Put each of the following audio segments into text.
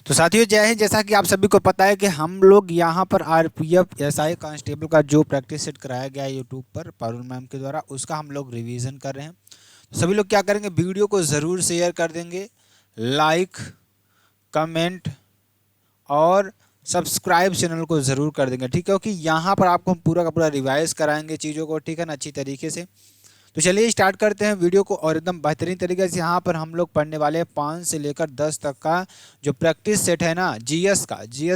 तो साथियों जय हिंद। जैसा कि आप सभी को पता है कि हम लोग यहाँ पर आरपीएफ एसआई कांस्टेबल का जो प्रैक्टिस सेट कराया गया है यूट्यूब पर पारुल मैम के द्वारा, उसका हम लोग रिवीजन कर रहे हैं। तो सभी लोग क्या करेंगे, वीडियो को ज़रूर शेयर कर देंगे, लाइक कमेंट और सब्सक्राइब चैनल को ज़रूर कर देंगे, ठीक है। क्योंकि यहाँ पर आपको हम पूरा का पूरा रिवाइज कराएंगे चीज़ों को, ठीक है ना, अच्छी तरीके से। तो चलिए स्टार्ट करते हैं वीडियो को और एकदम बेहतरीन तरीके से यहाँ पर हम लोग पढ़ने वाले हैं 5 से लेकर 10 तक का जो प्रैक्टिस सेट है ना, जीएस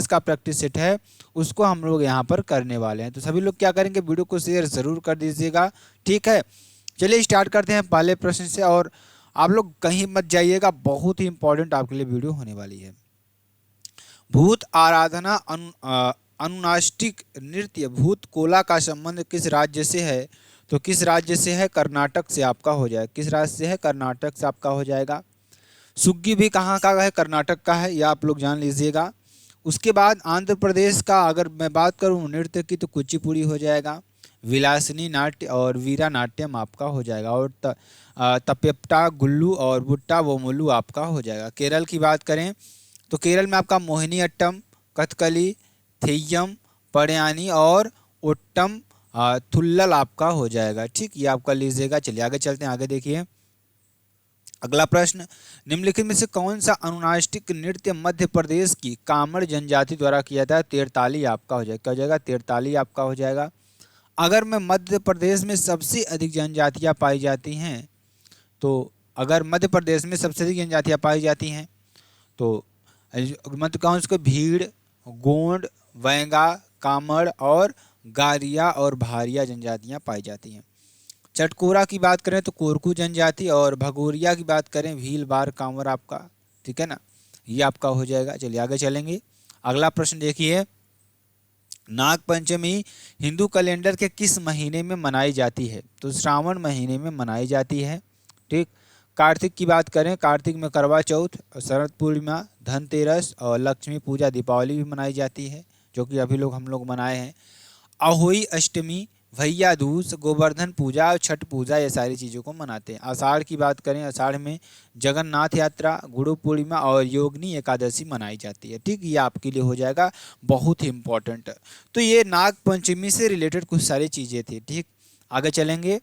का प्रैक्टिस सेट है, उसको हम लोग यहाँ पर करने वाले हैं। तो सभी लोग क्या करेंगे, वीडियो को शेयर ज़रूर कर दीजिएगा, ठीक है। चलिए स्टार्ट करते हैं पहले प्रश्न से, और आप लोग कहीं मत जाइएगा, बहुत ही इंपॉर्टेंट आपके लिए वीडियो होने वाली है। भूत आराधना अनुनाष्टिक नृत्य भूत कोला का संबंध किस राज्य से है? तो किस राज्य से है? कर्नाटक से आपका हो जाएगा। किस राज्य से है? कर्नाटक से आपका हो जाएगा। सुग्गी भी कहाँ का है? कर्नाटक का है, यह आप लोग जान लीजिएगा। उसके बाद आंध्र प्रदेश का अगर मैं बात करूँ नृत्य की, तो कुचिपुड़ी हो जाएगा। विलासिनी नाट्य और वीरा नाट्यम आपका हो जाएगा। और तपेप्टा गुल्लू और बुट्टा वोमुलू आपका हो जाएगा। केरल की बात करें तो केरल में आपका मोहिनी अट्टम, कथकली, थेय्यम, पड़यानी और ओट्टम थुल्लल आपका हो जाएगा, ठीक, ये आपका लीजिएगा। चलिए आगे चलते हैं, आगे देखिए अगला प्रश्न, निम्नलिखित में से कौन सा अनुनाष्टिक नृत्य मध्य प्रदेश की कामड़ जनजाति द्वारा किया जाता है? तेरताली आपका हो जाएगा। क्या हो जाएगा? तेरताली आपका हो जाएगा। अगर मैं मध्य प्रदेश में सबसे अधिक जनजातियाँ पाई जाती हैं, तो अगर मध्य प्रदेश में सबसे अधिक जनजातियाँ पाई जाती हैं तो मध्य कौन उसको भीड़, गोंड, वेंगा, कामड़ और गारिया और भारिया जनजातियां पाई जाती हैं। चटकोरा की बात करें तो कोरकू जनजाति, और भगोरिया की बात करें भील बार कांवर आपका, ठीक है ना, ये आपका हो जाएगा। चलिए आगे चलेंगे। अगला प्रश्न देखिए, नाग पंचमी हिंदू कैलेंडर के किस महीने में मनाई जाती है? तो श्रावण महीने में मनाई जाती है, ठीक। कार्तिक की बात करें, कार्तिक में करवा चौथ, शरद पूर्णिमा, धनतेरस और लक्ष्मी पूजा, दीपावली भी मनाई जाती है, जो कि अभी हम लोग मनाए हैं। अहोई अष्टमी, भैया दूज, गोवर्धन पूजा और छठ पूजा, ये सारी चीज़ों को मनाते हैं। आषाढ़ की बात करें, आषाढ़ में जगन्नाथ यात्रा, गुरु पूर्णिमा और योगिनी एकादशी मनाई जाती है, ठीक, ये आपके लिए हो जाएगा बहुत ही इंपॉर्टेंट। तो ये नाग पंचमी से रिलेटेड कुछ सारी चीज़ें थी, ठीक। आगे चलेंगे,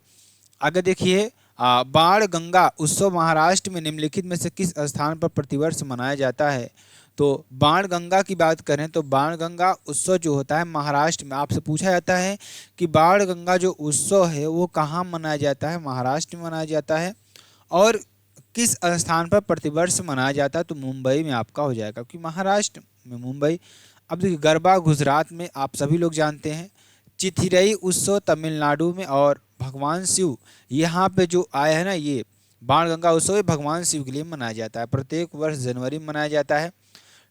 आगे देखिए, बाण गंगा उत्सव महाराष्ट्र में निम्नलिखित में से किस स्थान पर प्रतिवर्ष मनाया जाता है? तो बाण गंगा की बात करें तो बाण गंगा उत्सव जो होता है महाराष्ट्र में, आपसे पूछा जाता है कि बाण गंगा जो उत्सव है वो कहाँ मनाया जाता है? महाराष्ट्र में मनाया जाता है। और किस स्थान पर प्रतिवर्ष मनाया जाता है? तो मुंबई में आपका हो जाएगा, क्योंकि महाराष्ट्र में मुंबई। अब देखिए, गरबा गुजरात में आप सभी लोग जानते हैं, चिथिरई उत्सव तमिलनाडु में, और भगवान शिव यहाँ पे जो आए हैं ना, ये बाण गंगा उत्सव ये भगवान शिव के लिए मनाया जाता है, प्रत्येक वर्ष जनवरी में मनाया जाता है।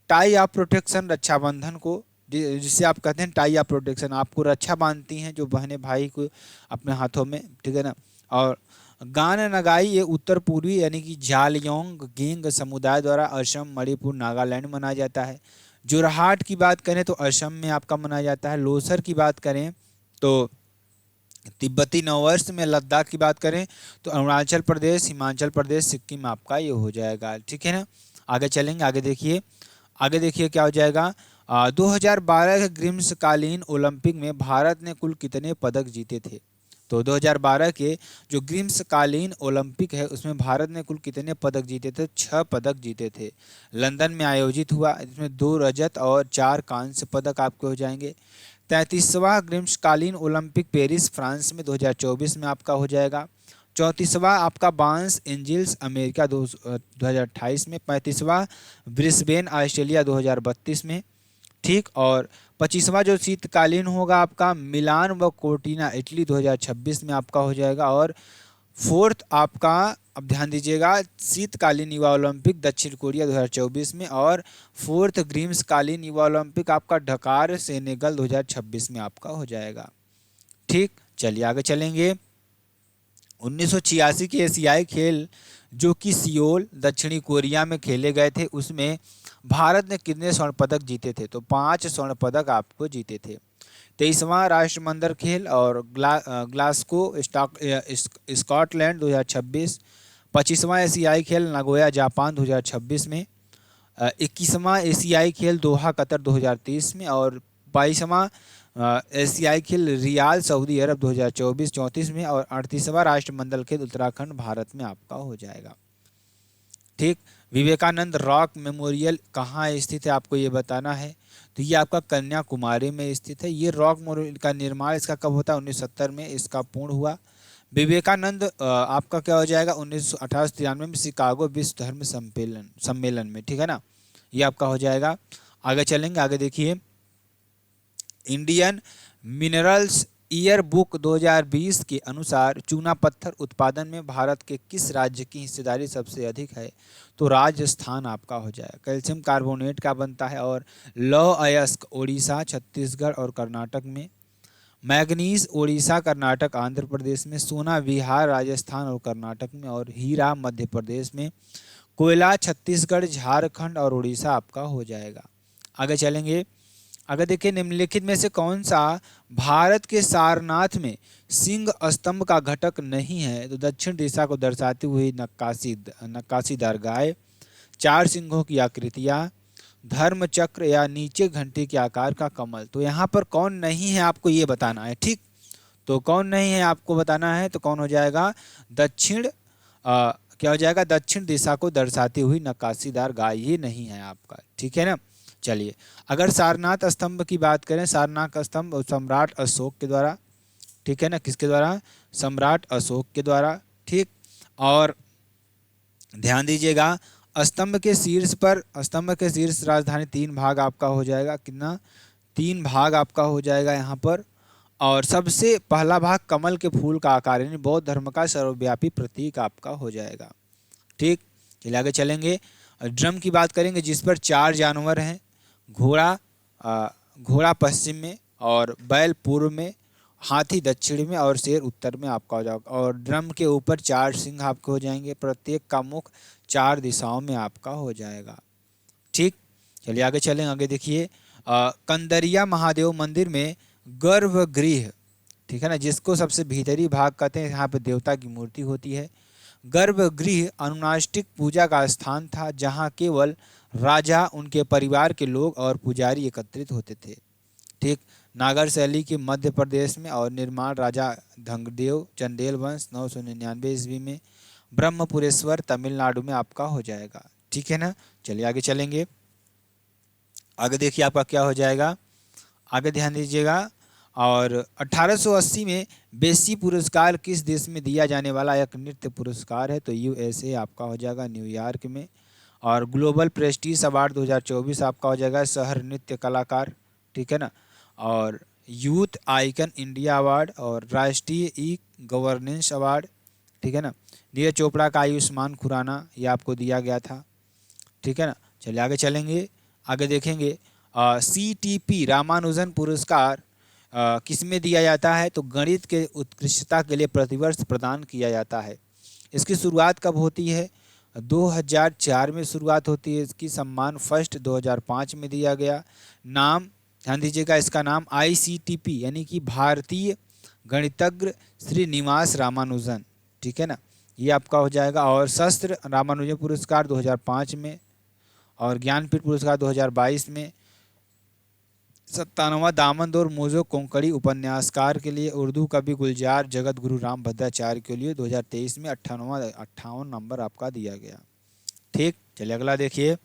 टाई ऑफ प्रोटेक्शन रक्षाबंधन को, जिसे आप कहते हैं टाई ऑफ प्रोटेक्शन, आपको रक्षा बांधती हैं जो बहनें भाई को अपने हाथों में, ठीक है ना। और गान नगाई ये उत्तर पूर्वी यानी कि जालयोंग गेंग समुदाय द्वारा असम, मणिपुर, नागालैंड में मनाया जाता है। जोरहाट की बात करें तो असम में आपका मनाया जाता है। लोसर की बात करें तो तिब्बती नववर्ष में, लद्दाख की बात करें तो अरुणाचल प्रदेश, हिमाचल प्रदेश, सिक्किम आपका ये हो जाएगा, ठीक है ना। आगे चलेंगे, आगे देखिए, आगे देखिए क्या हो जाएगा। 2012 के ग्रीष्मकालीन ओलंपिक में भारत ने कुल कितने पदक जीते थे? तो 2012 के जो ग्रीष्मकालीन ओलंपिक है उसमें भारत ने कुल कितने पदक जीते थे? 6 पदक जीते थे। लंदन में आयोजित हुआ, इसमें 2 रजत और 4 कांस्य पदक आपके हो जाएंगे। 33वां ग्रीष्मकालीन ओलंपिक पेरिस फ्रांस में 2024 में आपका हो जाएगा। 34वां आपका बांस एंजिल्स अमेरिका 2028 में। 35वां ब्रिस्बेन ऑस्ट्रेलिया 2032 में, ठीक। और 25वां जो शीतकालीन होगा आपका मिलान व कोर्टिना इटली 2026 में आपका हो जाएगा। और 4th आपका, अब ध्यान दीजिएगा, शीतकालीन युवा ओलंपिक दक्षिण कोरिया 2024 में। और 4th ग्रीष्मकालीन युवा ओलंपिक आपका ढकार सेनेगल 2026 में आपका हो जाएगा, ठीक। चलिए आगे चलेंगे। 1986 के एशियाई खेल जो कि सियोल दक्षिणी कोरिया में खेले गए थे, उसमें भारत ने कितने स्वर्ण पदक जीते थे? तो 5 स्वर्ण पदक आपको जीते थे। 23वां राष्ट्रमंडल खेल और ग्लासगो स्कॉटलैंड 2026। 25वां एशियाई खेल नगोया जापान 2026 में। 21वां एशियाई खेल दोहा कतर 2023 में, और 22वां एशियाई खेल रियाद सऊदी अरब 2024-34 में, और 38वां राष्ट्रमंडल खेल उत्तराखंड भारत में आपका हो जाएगा। ठीक। विवेकानंद रॉक मेमोरियल कहाँ स्थित है आपको ये बताना है। तो ये आपका कन्याकुमारी में स्थित है। ये रॉक मेमोरियल का निर्माण इसका कब होता है, 1970 में इसका पूर्ण हुआ। विवेकानंद आपका क्या हो जाएगा, 1893 में शिकागो विश्व धर्म सम्मेलन में, ठीक है ना, ये आपका हो जाएगा। आगे चलेंगे, आगे देखिए, इंडियन मिनरल्स ईयर बुक 2020 के अनुसार चूना पत्थर उत्पादन में भारत के किस राज्य की हिस्सेदारी सबसे अधिक है। तो राजस्थान आपका हो जाएगा। कैल्शियम कार्बोनेट का बनता है, और लौह अयस्क ओडिशा, छत्तीसगढ़ और कर्नाटक में। मैग्नीज ओडिशा, कर्नाटक, आंध्र प्रदेश में। सोना बिहार, राजस्थान और कर्नाटक में, और हीरा मध्य प्रदेश में। कोयला छत्तीसगढ़, झारखंड और उड़ीसा आपका हो जाएगा। आगे चलेंगे, अगर देखिए, निम्नलिखित में से कौन सा भारत के सारनाथ में सिंह स्तंभ का घटक नहीं है। तो दक्षिण दिशा को दर्शाती हुई नक्काशीदार गाय, 4 सिंहों की आकृतियां, धर्म चक्र या नीचे घंटे के आकार का कमल। तो यहाँ पर कौन नहीं है आपको ये बताना है। ठीक, तो कौन नहीं है आपको बताना है, तो कौन हो जाएगा, दक्षिण क्या हो जाएगा, दक्षिण दिशा को दर्शाती हुई नक्काशीदार गाय, ये नहीं है आपका। ठीक है ना। चलिए, अगर सारनाथ स्तंभ की बात करें, सारनाथ स्तंभ सम्राट अशोक के द्वारा, ठीक है ना, किसके द्वारा, सम्राट अशोक के द्वारा। ठीक, और ध्यान दीजिएगा, स्तंभ के शीर्ष राजधानी 3 भाग आपका हो जाएगा। कितना, 3 भाग आपका हो जाएगा यहाँ पर। और सबसे पहला भाग कमल के फूल का आकार, यानी बौद्ध धर्म का सर्वव्यापी प्रतीक आपका हो जाएगा। ठीक, चलिए आगे चलेंगे। ड्रम की बात करेंगे, जिस पर 4 जानवर हैं, घोड़ा पश्चिम में, और बैल पूर्व में, हाथी दक्षिण में, और शेर उत्तर में आपका हो जाएगा। और ड्रम के ऊपर 4 सिंह आपके हो जाएंगे, प्रत्येक का मुख 4 दिशाओं में आपका हो जाएगा। ठीक, चलिए आगे चलें, आगे देखिए, कंदरिया महादेव मंदिर में गर्भगृह, ठीक है ना, जिसको सबसे भीतरी भाग कहते हैं, यहाँ पे देवता की मूर्ति होती है। गर्भगृह अनुष्ठानिक पूजा का स्थान था, जहाँ केवल राजा, उनके परिवार के लोग और पुजारी एकत्रित होते थे। ठीक, नागर शैली के मध्य प्रदेश में, और निर्माण राजा धंगदेव चंदेल वंश 999 ईस्वी में। ब्रह्मपुरेश्वर तमिलनाडु में आपका हो जाएगा। ठीक है ना। चलिए आगे चलेंगे, आगे देखिए आपका क्या हो जाएगा, आगे ध्यान दीजिएगा। और 1880 में बेसी पुरस्कार किस देश में दिया जाने वाला एक नृत्य पुरस्कार है। तो USA आपका हो जाएगा, न्यूयॉर्क में। और ग्लोबल प्रेस्टीज अवार्ड 2024 आपका हो जाएगा, शहर नृत्य कलाकार, ठीक है ना। और यूथ आइकन इंडिया अवार्ड, और राष्ट्रीय ई गवर्नेंस अवार्ड, ठीक है ना। नीरज चोपड़ा का आयुष्मान खुराना, ये आपको दिया गया था। ठीक है ना। चलिए आगे चलेंगे, आगे देखेंगे, CTP रामानुजन पुरस्कार किसमें दिया जाता है। तो गणित के उत्कृष्टता के लिए प्रतिवर्ष प्रदान किया जाता है। इसकी शुरुआत कब होती है, 2004 में शुरुआत होती है इसकी। सम्मान फर्स्ट 2005 में दिया गया। नाम ध्यान दीजिएगा, इसका नाम ICTP यानी कि भारतीय गणितज्ञ श्रीनिवास रामानुजन, ठीक है ना, ये आपका हो जाएगा। और शस्त्र रामानुजन पुरस्कार 2005 में, और ज्ञानपीठ पुरस्कार 2022 में। 57वां दामोदर मोज़ो कोंकणी उपन्यासकार के लिए। उर्दू कवि गुलजार जगत गुरु राम भद्राचार्य के लिए 2023 में 58 नंबर आपका दिया गया। ठीक, चलिए अगला देखिए,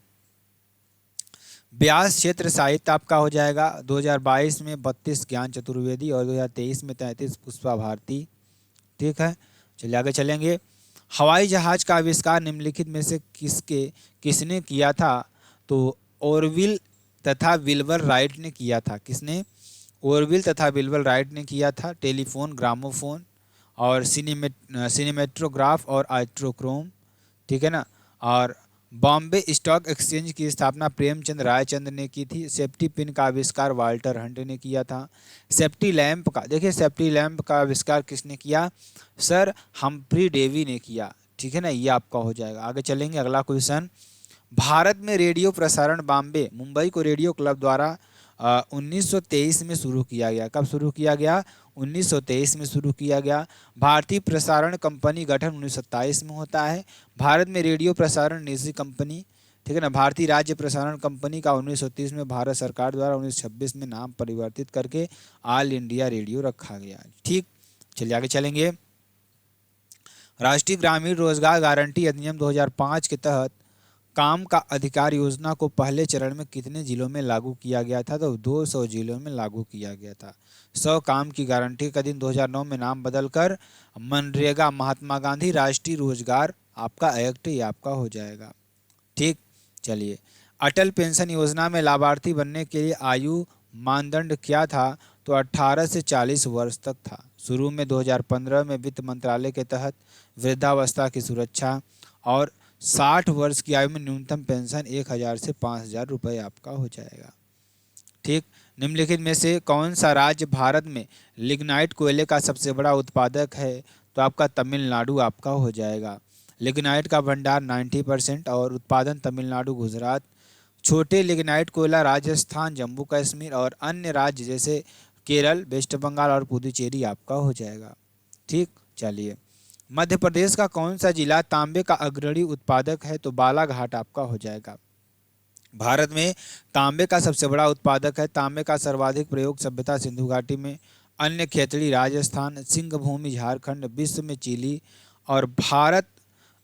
व्यास क्षेत्र साहित्य आपका हो जाएगा 2022 में 32 ज्ञान चतुर्वेदी, और 2023 में 33 पुष्पा भारती। ठीक है, चलिए आगे चलेंगे। हवाई जहाज का आविष्कार निम्नलिखित में से किसने किया था। तो ओरविल तथा विल्बर राइट ने किया था। किसने, ओरविल तथा विल्बर राइट ने किया था। टेलीफोन, ग्रामोफोन, और सिनेमेट्रोग्राफ और आइट्रोक्रोम, ठीक है ना। और बॉम्बे स्टॉक एक्सचेंज की स्थापना प्रेमचंद रायचंद ने की थी। सेफ्टी पिन का आविष्कार वाल्टर हंट ने किया था। सेफ्टी लैंप का, देखिए सेफ्टी लैंप का आविष्कार किसने किया, सर हम्फ्री डेवी ने किया। ठीक है ना, ये आपका हो जाएगा। आगे चलेंगे, अगला क्वेश्चन, भारत में रेडियो प्रसारण बॉम्बे मुंबई को रेडियो क्लब द्वारा 1923 में शुरू किया गया। कब शुरू किया गया, 1923 में शुरू किया गया। भारतीय प्रसारण कंपनी गठन 1927 में होता है। भारत में रेडियो प्रसारण निजी कंपनी ठीक है ना। भारतीय राज्य प्रसारण कंपनी का 1930 में भारत सरकार द्वारा 1926 में नाम परिवर्तित करके ऑल इंडिया रेडियो रखा गया। ठीक, चलिए आगे चलेंगे। राष्ट्रीय ग्रामीण रोजगार गारंटी अधिनियम 2005 के तहत काम का अधिकार योजना को पहले चरण में कितने जिलों में लागू किया गया था? तो 200 जिलों में लागू किया गया था। 100 काम की गारंटी का दिन 2009 में नाम बदलकर मनरेगा महात्मा गांधी राष्ट्रीय रोजगार आपका एक्ट ये आपका हो जाएगा। ठीक, चलिए। अटल पेंशन योजना में लाभार्थी बनने के लिए आयु मानदंड क्या था? तो 18 से 40 वर्ष तक था। शुरू में 2015 में वित्त मंत्रालय के तहत वृद्धावस्था की सुरक्षा और 60 वर्ष की आयु में न्यूनतम पेंशन 1000 से 5000 रुपये आपका हो जाएगा। ठीक, निम्नलिखित में से कौन सा राज्य भारत में लिग्नाइट कोयले का सबसे बड़ा उत्पादक है? तो आपका तमिलनाडु आपका हो जाएगा। लिग्नाइट का भंडार 90% और उत्पादन तमिलनाडु, गुजरात। छोटे लिग्नाइट कोयला राजस्थान, जम्मू कश्मीर और अन्य राज्य जैसे केरल, वेस्ट बंगाल और पुदुचेरी आपका हो जाएगा। ठीक, चलिए। मध्य प्रदेश का कौन सा जिला तांबे का अग्रणी उत्पादक है? तो बालाघाट आपका हो जाएगा। भारत में तांबे का सबसे बड़ा उत्पादक है। तांबे का सर्वाधिक प्रयोग सभ्यता सिंधु घाटी में, अन्य खेतड़ी राजस्थान, सिंहभूमि झारखंड, विश्व में चिली और भारत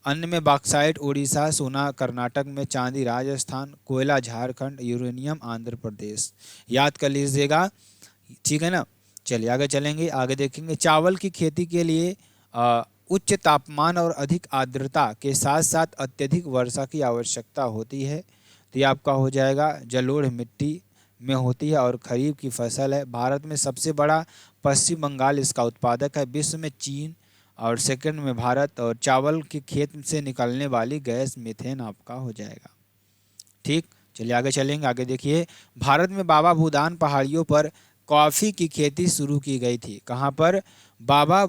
अन्य में बॉक्साइट उड़ीसा, सोना कर्नाटक में, चांदी राजस्थान, कोयला झारखंड, यूरेनियम आंध्र प्रदेश। याद कर लीजिएगा, ठीक है ना। चलिए आगे चलेंगे, आगे देखेंगे। चावल की खेती के लिए उच्च तापमान और अधिक आर्द्रता के साथ साथ अत्यधिक वर्षा की आवश्यकता होती है। तो ये आपका हो जाएगा जलोढ़ मिट्टी में होती है और खरीफ की फसल है। भारत में सबसे बड़ा पश्चिम बंगाल इसका उत्पादक है। विश्व में चीन और सेकंड में भारत। और चावल के खेत से निकलने वाली गैस मीथेन आपका हो जाएगा। ठीक, चलिए आगे चलेंगे, आगे देखिए। भारत में बाबा भूदान पहाड़ियों पर कॉफ़ी की खेती शुरू की गई थी। कहाँ पर? बाबा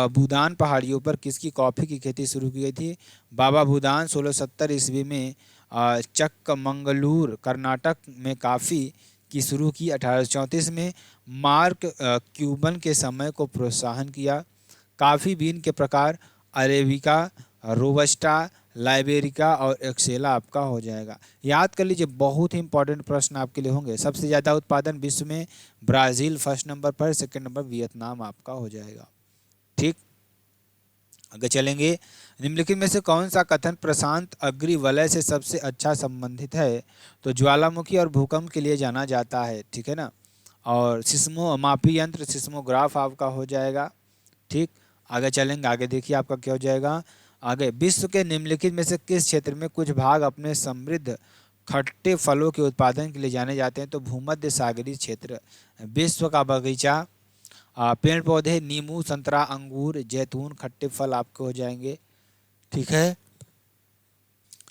भूदान पहाड़ियों पर किसकी कॉफ़ी की खेती शुरू की गई थी? बाबा भूदान 1670 ईस्वी में चक्कमंगलूर कर्नाटक में कॉफ़ी की शुरू की। 1834 में मार्क क्यूबन के समय को प्रोत्साहन किया। कॉफ़ी बीन के प्रकार अरेबिका, रोबस्टा, लाइबेरिका और एक्सेला आपका हो जाएगा। याद कर लीजिए, बहुत ही इंपॉर्टेंट प्रश्न आपके लिए होंगे। सबसे ज़्यादा उत्पादन विश्व में ब्राज़ील फर्स्ट नंबर पर, सेकंड नंबर वियतनाम आपका हो जाएगा। ठीक, आगे चलेंगे। निम्नलिखित में से कौन सा कथन प्रशांत अग्रवलय से सबसे अच्छा संबंधित है? तो ज्वालामुखी और भूकंप के लिए जाना जाता है, ठीक है ना। और सिस्मो मापी यंत्र सिस्मोग्राफ आपका हो जाएगा। ठीक, आगे चलेंगे, आगे देखिए आपका क्या हो जाएगा। आगे, विश्व के निम्नलिखित में से किस क्षेत्र में कुछ भाग अपने समृद्ध खट्टे फलों के उत्पादन के लिए जाने जाते हैं? तो भूमध्य सागरीय क्षेत्र। विश्व का बगीचा, पेड़ पौधे, नींबू, संतरा, अंगूर, जैतून, खट्टे फल आपके हो जाएंगे। ठीक है,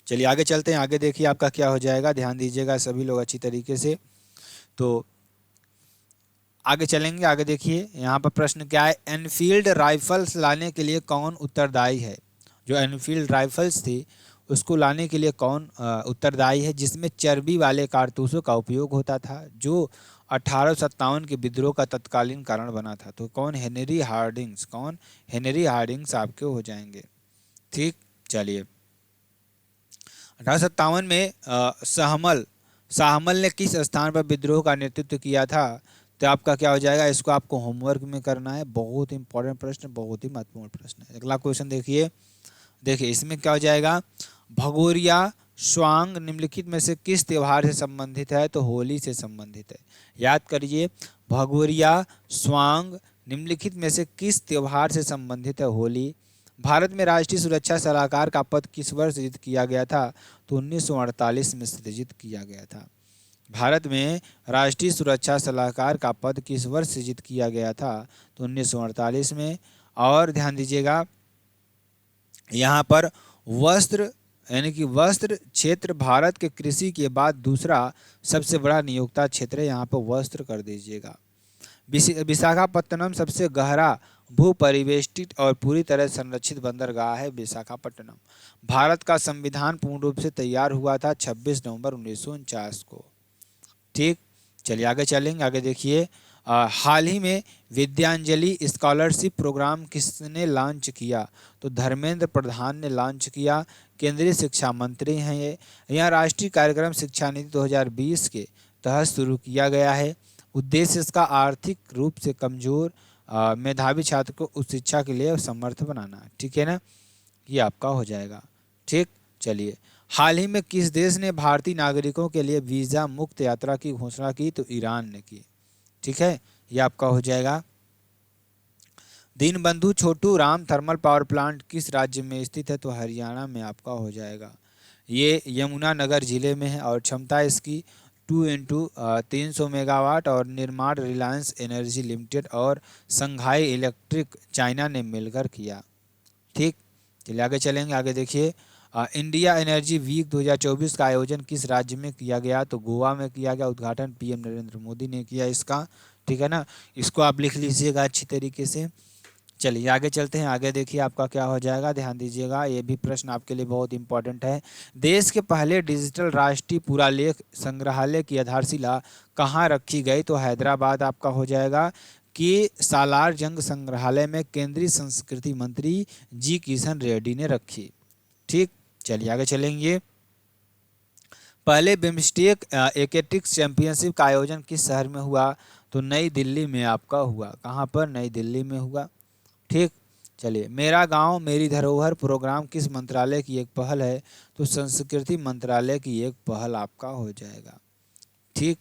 चलिए आगे चलते हैं, आगे देखिए आपका क्या हो जाएगा। ध्यान दीजिएगा सभी लोग अच्छी तरीके से। तो आगे चलेंगे, आगे देखिए यहाँ पर प्रश्न क्या है। एनफील्ड राइफल्स लाने के लिए कौन उत्तरदायी है? जो एनफील्ड राइफल्स थी उसको लाने के लिए कौन उत्तरदायी है, जिसमें चर्बी वाले कारतूसों का उपयोग होता था, जो 1857 के विद्रोह का तत्कालीन कारण बना था? तो कौन? Henry Hardinge. कौन? हेनरी हार्डिंग्स आपके हो जाएंगे। ठीक, चलिए। 1857 में शाहमल ने किस स्थान पर विद्रोह का नेतृत्व किया था? तो आपका क्या हो जाएगा, इसको आपको होमवर्क में करना है। बहुत इंपॉर्टेंट प्रश्न, बहुत ही महत्वपूर्ण प्रश्न है। अगला क्वेश्चन देखिए इसमें क्या हो जाएगा। भगोरिया स्वांग निम्नलिखित में से किस त्योहार से संबंधित है? तो होली से संबंधित है। याद करिए, भगोरिया स्वांग निम्नलिखित में से किस त्योहार से संबंधित है? होली। भारत में राष्ट्रीय सुरक्षा सलाहकार का पद किस वर्ष सृजित किया गया था? तो 1948 में सृजित किया गया था। भारत में राष्ट्रीय सुरक्षा सलाहकार का पद किस वर्ष सृजित किया गया था? तो 1948 में। और ध्यान दीजिएगा, यहाँ पर वस्त्र यानी कि वस्त्र क्षेत्र भारत के कृषि के बाद दूसरा सबसे बड़ा नियोक्ता क्षेत्र है। यहाँ पर वस्त्र कर दीजिएगा। विशाखापट्टनम सबसे गहरा भू परिवेष्टित और पूरी तरह संरक्षित बंदरगाह है विशाखापट्टनम। भारत का संविधान पूर्ण रूप से तैयार हुआ था 26 नवंबर 1949 को। ठीक, चलिए आगे चलेंगे, आगे देखिए। हाल ही में विद्यांजलि स्कॉलरशिप प्रोग्राम किसने लॉन्च किया? तो धर्मेंद्र प्रधान ने लॉन्च किया, केंद्रीय शिक्षा मंत्री हैं ये। यह राष्ट्रीय कार्यक्रम शिक्षा नीति 2020 के तहत शुरू किया गया है। उद्देश्य इसका आर्थिक रूप से कमजोर मेधावी छात्र को उच्च शिक्षा के लिए समर्थ बनाना, ठीक है ना, ये आपका हो जाएगा। ठीक, चलिए, हाल ही में किस देश ने भारतीय नागरिकों के लिए वीजा मुक्त यात्रा की घोषणा की? तो ईरान ने की, ठीक है, ये आपका हो जाएगा। Deenbandhu Chhotu Ram thermal power plant किस राज्य में स्थित है? तो हरियाणा में आपका हो जाएगा। ये यमुनानगर जिले में है और क्षमता इसकी 2x300 मेगावाट और निर्माण रिलायंस एनर्जी लिमिटेड और संघाई इलेक्ट्रिक चाइना ने मिलकर किया। ठीक, चलिए आगे चलेंगे। आगे देखिए, इंडिया एनर्जी वीक 2024 का आयोजन किस राज्य में किया गया? तो गोवा में किया गया। उद्घाटन पीएम नरेंद्र मोदी ने किया इसका, ठीक है ना, इसको आप लिख लीजिएगा अच्छी तरीके से। चलिए आगे चलते हैं। आगे देखिए आपका क्या हो जाएगा, ध्यान दीजिएगा, ये भी प्रश्न आपके लिए बहुत इंपॉर्टेंट है। देश के पहले डिजिटल राष्ट्रीय पुरालेख संग्रहालय की आधारशिला कहाँ रखी गई? तो हैदराबाद आपका हो जाएगा कि सालार जंग संग्रहालय में केंद्रीय संस्कृति मंत्री जी किशन रेड्डी ने रखी। ठीक, चलिए आगे चलेंगे। पहले बिम्स्टेक एथलेटिक्स चैंपियनशिप का आयोजन किस शहर में हुआ? तो नई दिल्ली में आपका हुआ। कहाँ पर? नई दिल्ली में हुआ। ठीक, चलिए, मेरा गांव मेरी धरोहर प्रोग्राम किस मंत्रालय की एक पहल है? तो संस्कृति मंत्रालय की एक पहल आपका हो जाएगा। ठीक,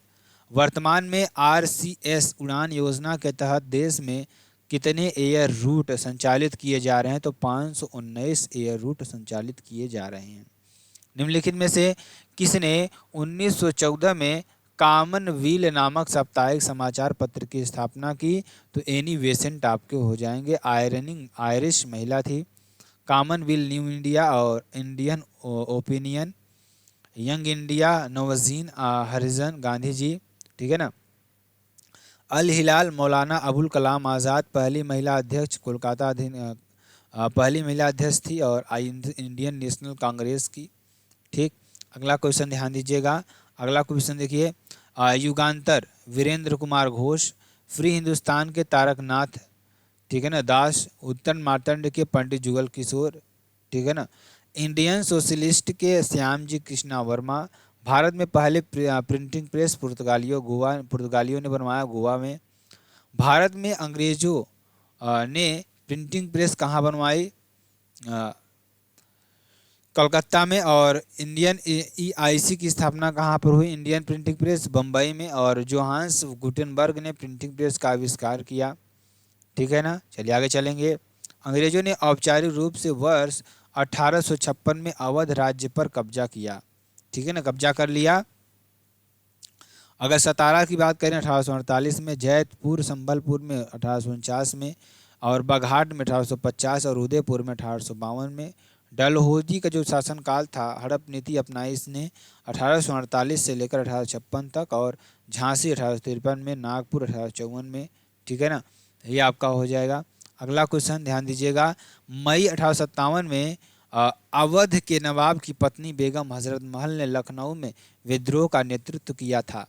वर्तमान में RCS उड़ान योजना के तहत देश में कितने एयर रूट संचालित किए जा रहे हैं? तो 519 एयर रूट संचालित किए जा रहे हैं। निम्नलिखित में से किसने 1914 में कॉमनवील नामक साप्ताहिक समाचार पत्र की स्थापना की? तो एनी बेसेंट आपके हो जाएंगे। आयरिश महिला थी। कॉमनवील न्यू इंडिया और इंडियन ओपिनियन, यंग इंडिया नवजीन हरिजन गांधी जी, ठीक है ना। अल हिलाल मौलाना अबुल कलाम आज़ाद पहली महिला अध्यक्ष कोलकाता पहली महिला अध्यक्ष थी और इंडियन नेशनल कांग्रेस की। ठीक, अगला क्वेश्चन ध्यान दीजिएगा। अगला क्वेश्चन देखिए, युगांतर वीरेंद्र कुमार घोष, फ्री हिंदुस्तान के तारकनाथ, ठीक है ना, दास, उत्तर मार्तंड के पंडित जुगल किशोर, ठीक है ना, इंडियन सोशलिस्ट के श्याम जी कृष्णा वर्मा, भारत में पहले प्रिंटिंग प्रेस पुर्तगालियों ने बनवाया गोवा में। भारत में अंग्रेजों ने प्रिंटिंग प्रेस कहाँ बनवाई? कलकत्ता में। और इंडियन EIC की स्थापना कहाँ पर हुई? इंडियन प्रिंटिंग प्रेस बम्बई में। और जोहान्स गुटेनबर्ग ने प्रिंटिंग प्रेस का आविष्कार किया, ठीक है ना। चलिए आगे चलेंगे। अंग्रेजों ने औपचारिक रूप से वर्ष 1856 में अवध राज्य पर कब्जा किया, ठीक है ना, कब्जा कर लिया। अगर सतारा की बात करें 1848 में, जैतपुर संबलपुर में 1849 में, और बघाट में 1850 और उदयपुर में 1852 में। डलहौजी का जो शासनकाल था, हड़प नीति अपनाई इसने 1848 से लेकर 1856 तक, और झांसी 1853 में, नागपुर 1854 में, ठीक है ना, ये आपका हो जाएगा। अगला क्वेश्चन ध्यान दीजिएगा। मई 1857 में अवध के नवाब की पत्नी बेगम हजरत महल ने लखनऊ में विद्रोह का नेतृत्व किया था,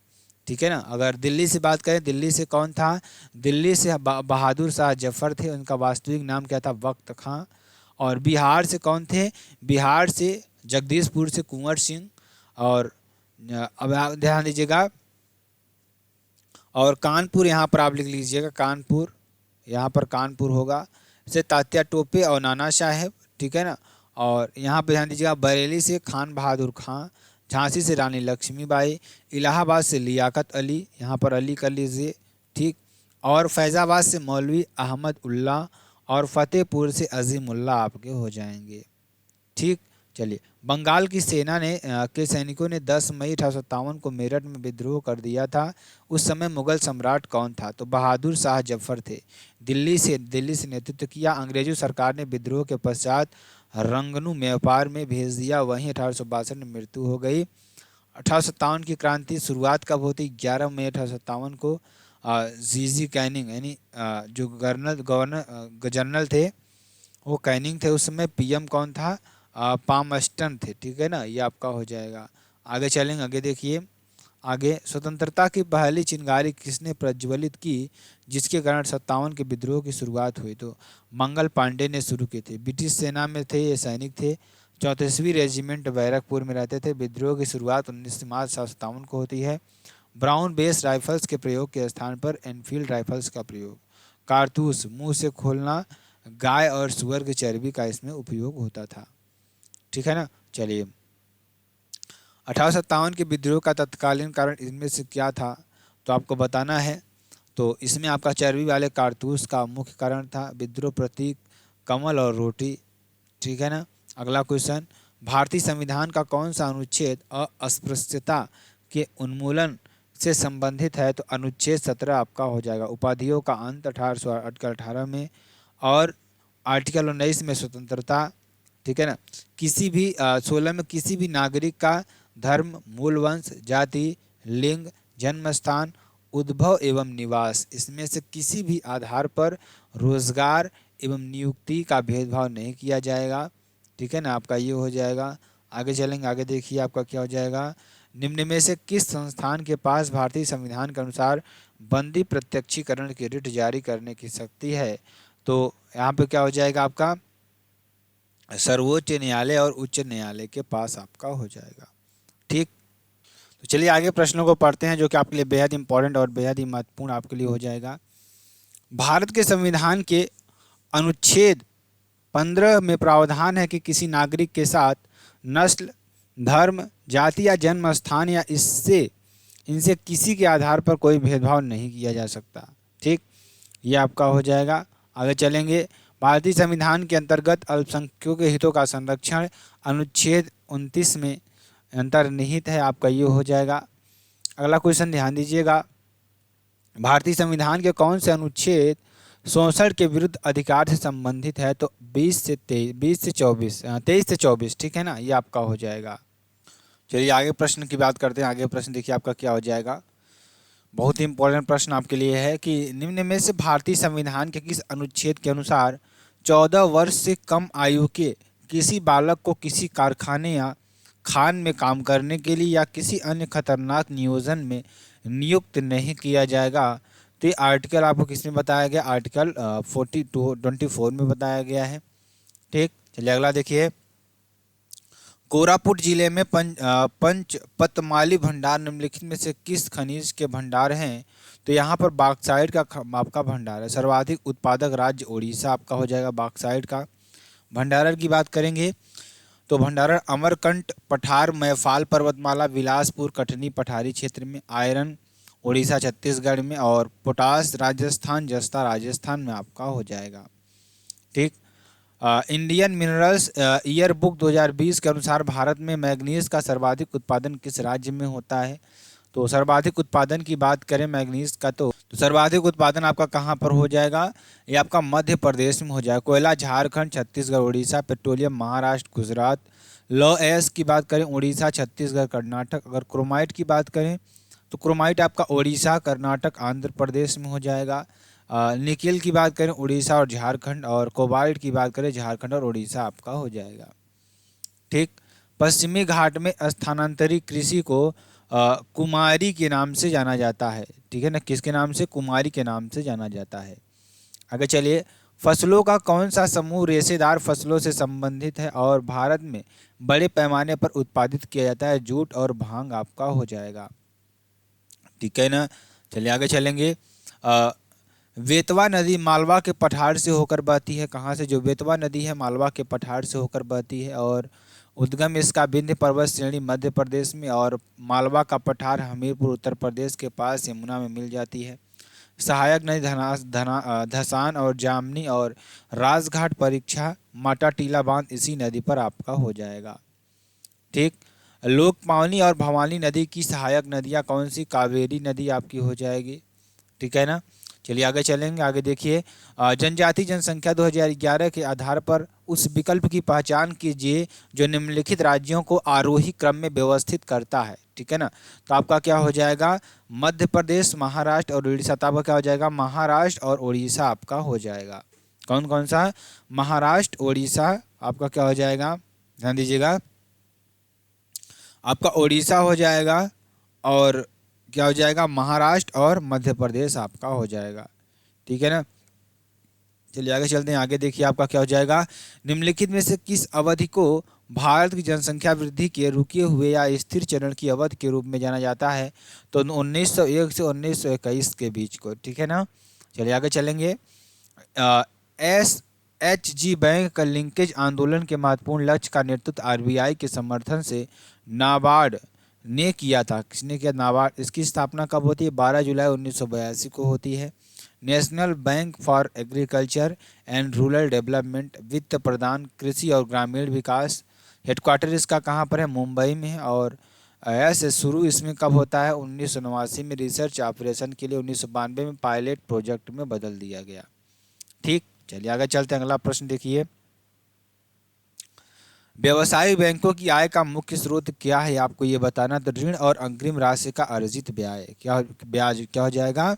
ठीक है ना। अगर दिल्ली से बात करें, दिल्ली से कौन था? दिल्ली से बहादुर शाह जफर थे, उनका वास्तविक नाम क्या था? वक्त खां। और बिहार से कौन थे? बिहार से जगदीशपुर से कुंवर सिंह। और अब ध्यान दीजिएगा, और कानपुर यहाँ पर आप लिख लीजिएगा, कानपुर, यहाँ पर कानपुर होगा, से तात्या टोपे और नाना साहेब, ठीक है ना। और यहाँ पर ध्यान दीजिएगा, बरेली से खान बहादुर खां, झांसी से रानी लक्ष्मीबाई, इलाहाबाद से लियाकत अली, यहाँ पर अली कर लीजिए, ठीक। और फैज़ाबाद से मौलवी अहमद उल्ला, और फतेहपुर से अजीमुल्ला आपके हो जाएंगे, ठीक। चलिए, बंगाल की सेना ने के सैनिकों ने 10 मई 1857 को मेरठ में विद्रोह कर दिया था। उस समय मुगल सम्राट कौन था? तो बहादुर शाह जफर थे। दिल्ली से नेतृत्व किया। अंग्रेजों सरकार ने विद्रोह के पश्चात रंगनू व्यापार में भेज दिया, वहीं 1862 में मृत्यु हो गई। 1857 की क्रांति शुरुआत कब होती? 11 मई 1857 को। जीजी कैनिंग यानी जो गवर्नर जनरल थे वो कैनिंग थे, उस समय PM कौन था? पामस्टन थे, ठीक है ना, ये आपका हो जाएगा। आगे चलेंगे, आगे देखिए। आगे, स्वतंत्रता की पहली चिंगारी किसने प्रज्वलित की जिसके कारण 57 के विद्रोह की शुरुआत हुई? तो मंगल पांडे ने शुरू की थी। ब्रिटिश सेना में थे, ये सैनिक थे, 34वीं रेजिमेंट बैरकपुर में रहते थे। विद्रोह की शुरुआत 19 मार्च 1757 को होती है। ब्राउन बेस राइफल्स के प्रयोग के स्थान पर एनफील्ड राइफल्स का प्रयोग। कारतूस, मुंह से खोलना, गाय और सुअर की चर्बी का इसमें उपयोग होता था। ठीक है ना। चलिए, 1857 के विद्रोह का तत्कालीन कारण इनमें से क्या था, तो आपको बताना है। तो इसमें आपका चर्बी वाले कारतूस का मुख्य कारण था। विद्रोह प्रतीक कमल और रोटी। ठीक है ना। अगला क्वेश्चन, भारतीय संविधान का कौन सा अनुच्छेद अस्पृश्यता के उन्मूलन से संबंधित है? तो अनुच्छेद 17 आपका हो जाएगा। उपाधियों का अंत 1818 में, और आर्टिकल 19 में स्वतंत्रता। ठीक है ना। किसी भी 16 में किसी भी नागरिक का धर्म, मूल वंश, जाति, लिंग, जन्म स्थान, उद्भव एवं निवास, इसमें से किसी भी आधार पर रोजगार एवं नियुक्ति का भेदभाव नहीं किया जाएगा। ठीक है ना। आपका ये हो जाएगा। आगे चलेंगे, आगे देखिए आपका क्या हो जाएगा। निम्न में से किस संस्थान के पास भारतीय संविधान के अनुसार बंदी प्रत्यक्षीकरण की रिट जारी करने की शक्ति है? तो यहाँ पे क्या हो जाएगा आपका, सर्वोच्च न्यायालय और उच्च न्यायालय के पास आपका हो जाएगा। ठीक, तो चलिए आगे प्रश्नों को पढ़ते हैं जो कि आपके लिए बेहद इंपॉर्टेंट और बेहद ही महत्वपूर्ण आपके लिए हो जाएगा। भारत के संविधान के अनुच्छेद 15 में प्रावधान है कि किसी नागरिक के साथ नस्ल, धर्म, जाति या जन्म स्थान या इनसे किसी के आधार पर कोई भेदभाव नहीं किया जा सकता। ठीक, ये आपका हो जाएगा। आगे चलेंगे, भारतीय संविधान के अंतर्गत अल्पसंख्यकों के हितों का संरक्षण अनुच्छेद 29 में अंतर्निहित है। आपका ये हो जाएगा। अगला क्वेश्चन ध्यान दीजिएगा, भारतीय संविधान के कौन से अनुच्छेद शोषण के विरुद्ध अधिकार से संबंधित है? तो 23 से 24। ठीक है ना, ये आपका हो जाएगा। चलिए आगे प्रश्न की बात करते हैं। आगे प्रश्न देखिए आपका क्या हो जाएगा। बहुत ही इंपॉर्टेंट प्रश्न आपके लिए है कि निम्न में से भारतीय संविधान के किस अनुच्छेद के अनुसार 14 वर्ष से कम आयु के किसी बालक को किसी कारखाने या खान में काम करने के लिए या किसी अन्य खतरनाक नियोजन में नियुक्त नहीं किया जाएगा? तो ये आर्टिकल आपको किस में बताया गया? आर्टिकल 24 में बताया गया है। ठीक, चलिए अगला देखिए, कोरापुट जिले में पंचपतमाली भंडार निम्नलिखित में से किस खनिज के भंडार हैं? तो यहाँ पर बॉक्साइट का आपका भंडार है। सर्वाधिक उत्पादक राज्य उड़ीसा आपका हो जाएगा बॉक्साइट का। भंडारण की बात करेंगे तो भंडारण अमरकंट पठार मैफाल पर्वतमाला बिलासपुर कटनी पठारी क्षेत्र में, आयरन उड़ीसा छत्तीसगढ़ में, और पोटास राजस्थान जस्ता राजस्थान में आपका हो जाएगा। ठीक, इंडियन मिनरल्स ईयर बुक 2020 के अनुसार भारत में मैग्नीज का सर्वाधिक उत्पादन किस राज्य में होता है? तो सर्वाधिक उत्पादन की बात करें मैग्नीज का तो सर्वाधिक उत्पादन आपका कहाँ पर हो जाएगा? ये आपका मध्य प्रदेश में हो जाएगा। कोयला Jharkhand, Chhattisgarh, Orissa, petroleum Maharashtra, Gujarat. Law S की बात करें उड़ीसा, छत्तीसगढ़, कर्नाटक। अगर क्रोमाइट की बात करें तो क्रोमाइट आपका उड़ीसा, कर्नाटक, आंध्र प्रदेश में हो जाएगा। निकेल की बात करें उड़ीसा और झारखंड, और कोबाल्ट की बात करें झारखंड और उड़ीसा आपका हो जाएगा। ठीक, पश्चिमी घाट में स्थानांतरित कृषि को कुमारी के नाम से जाना जाता है। ठीक है ना, किसके नाम से? कुमारी के नाम से जाना जाता है। आगे चलिए, फसलों का कौन सा समूह रेशेदार फसलों से संबंधित है और भारत में बड़े पैमाने पर उत्पादित किया जाता है? जूट और भांग आपका हो जाएगा। ठीक है ना, चलिए आगे चलेंगे। बेतवा नदी मालवा के पठार से होकर बहती है। कहाँ से? जो बेतवा नदी है मालवा के पठार से होकर बहती है, और उद्गम इसका विंध्य पर्वत श्रेणी मध्य प्रदेश में, और मालवा का पठार हमीरपुर उत्तर प्रदेश के पास यमुना में मिल जाती है। सहायक नदी धसान और जामनी और राजघाट परीक्षा माटा टीला बांध इसी नदी पर आपका हो जाएगा। ठीक, लोकपावनी और भवानी नदी की सहायक नदियाँ कौन सी? कावेरी नदी आपकी हो जाएगी। ठीक है ना, चलिए आगे चलेंगे। आगे देखिए, जनजाति जनसंख्या 2011 के आधार पर उस विकल्प की पहचान कीजिए जो निम्नलिखित राज्यों को आरोही क्रम में व्यवस्थित करता है। ठीक है ना, तो आपका क्या हो जाएगा? मध्य प्रदेश, महाराष्ट्र और उड़ीसा। तो आपका क्या हो जाएगा? महाराष्ट्र और उड़ीसा आपका हो जाएगा। कौन कौन सा? महाराष्ट्र, उड़ीसा आपका क्या हो जाएगा? ध्यान दीजिएगा, आपका उड़ीसा हो जाएगा और क्या हो जाएगा, महाराष्ट्र और मध्य प्रदेश आपका हो जाएगा। ठीक है ना। चलिए आगे चलते हैं। आगे देखिए आपका क्या हो जाएगा, निम्नलिखित में से किस अवधि को भारत की जनसंख्या वृद्धि के रुके हुए या स्थिर चरण की अवधि के रूप में जाना जाता है। तो 1901 से 1921 के बीच को। ठीक है ना। चलिए आगे चलेंगे। SHG बैंक का लिंकेज आंदोलन के महत्वपूर्ण लक्ष्य का नेतृत्व RBI के समर्थन से नाबार्ड ने किया था। किसने किया, नाबार्ड। इसकी स्थापना कब होती है, 12 जुलाई 1982 को होती है। National bank for agriculture and rural development वित्त प्रदान कृषि और ग्रामीण विकास। हेडक्वार्टर इसका कहाँ पर है, मुंबई में है। और ऐसे शुरू इसमें कब होता है, 1989 में। रिसर्च ऑपरेशन के लिए 1992 में पायलट प्रोजेक्ट में बदल दिया गया। ठीक, चलिए आगे चलते हैं। अगला प्रश्न देखिए, व्यवसायिक बैंकों की आय का मुख्य स्रोत क्या है, आपको ये बताना। तो ऋण और अग्रिम राशि का अर्जित ब्याज क्या हो जाएगा,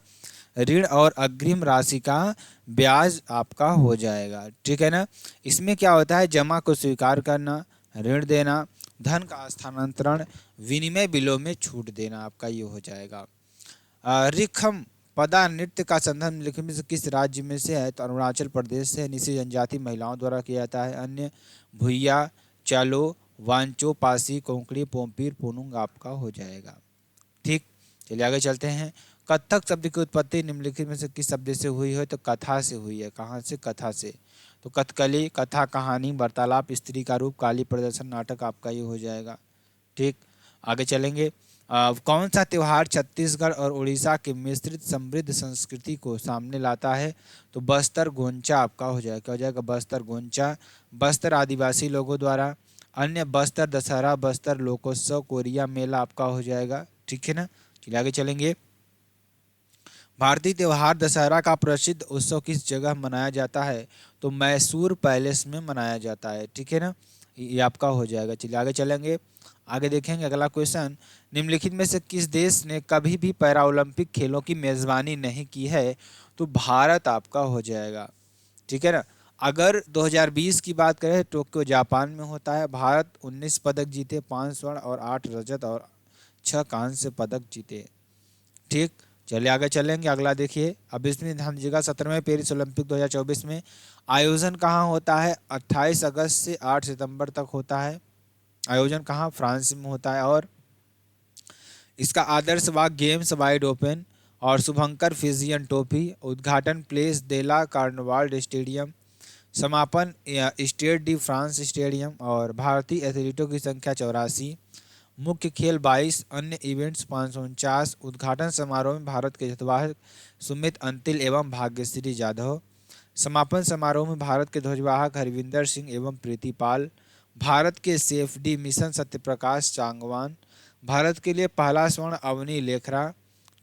ऋण और अग्रिम राशि का ब्याज आपका हो जाएगा। ठीक है ना। इसमें क्या होता है, जमा को स्वीकार करना, ऋण देना, धन का स्थानांतरण, विनिमय बिलों में छूट देना, आपका ये हो जाएगा। रिखम पदा नृत्य का संदर्भ निम्नलिखित में से किस राज्य में से है, तो अरुणाचल प्रदेश से। निषिद्ध जनजाति महिलाओं द्वारा किया जाता है। अन्य भुइया, चालो, वांचो, पासी, कोंकणी, पोम्पीर, पुनुंग आपका हो जाएगा। ठीक, चलिए आगे चलते हैं। कथक शब्द की उत्पत्ति निम्नलिखित में से किस शब्द से हुई है, तो कथा से हुई है। कहाँ से, कथा से। तो कथकली, कथा, कहानी, वार्तालाप, स्त्री का रूप, काली प्रदर्शन, नाटक आपका ये हो जाएगा। ठीक, आगे चलेंगे। कौन सा त्यौहार छत्तीसगढ़ और उड़ीसा की मिश्रित समृद्ध संस्कृति को सामने लाता है, तो बस्तर गोंचा आपका हो जाएगा। क्या हो जाएगा, बस्तर गोंचा। बस्तर आदिवासी लोगों द्वारा। अन्य बस्तर दशहरा, बस्तर लोकोत्सव, कोरिया मेला आपका हो जाएगा। ठीक है ना। चलिए आगे चलेंगे। भारतीय त्यौहार दशहरा का प्रसिद्ध उत्सव किस जगह मनाया जाता है, तो मैसूर पैलेस में मनाया जाता है। ठीक है ना, ये आपका हो जाएगा। चलिए आगे चलेंगे। आगे देखेंगे अगला क्वेश्चन, निम्नलिखित में से किस देश ने कभी भी पैरा ओलंपिक खेलों की मेजबानी नहीं की है, तो भारत आपका हो जाएगा। ठीक है ना। अगर 2020 की बात करें, टोक्यो जापान में होता है। भारत 19 पदक जीते, 5 स्वर्ण और 8 रजत और 6 कांस्य पदक जीते। ठीक, चलिए आगे चलेंगे। अगला देखिए, अब इसमें ध्यान दीजिएगा, 17वें पेरिस ओलंपिक 2024 में आयोजन कहाँ होता है, 28 अगस्त से 8 सितंबर तक होता है। आयोजन कहाँ, फ्रांस में होता है। और इसका आदर्श वाक्य गेम्स वाइड ओपन। और शुभंकर फिजियन टोपी। उद्घाटन प्लेस देला कार्नवाल स्टेडियम। समापन स्टेड डी फ्रांस स्टेडियम। और भारतीय एथलीटों की संख्या 84। मुख्य खेल 22, अन्य इवेंट्स 549। उद्घाटन समारोह में भारत के ध्वजवाहक सुमित अंतिल एवं भाग्यश्री जाधव। समापन समारोह में भारत के ध्वजवाहक हरविंदर सिंह एवं प्रीति पाल। भारत के सेफडी मिशन सत्यप्रकाश चांगवान। भारत के लिए पहला स्वर्ण अवनी लेखरा।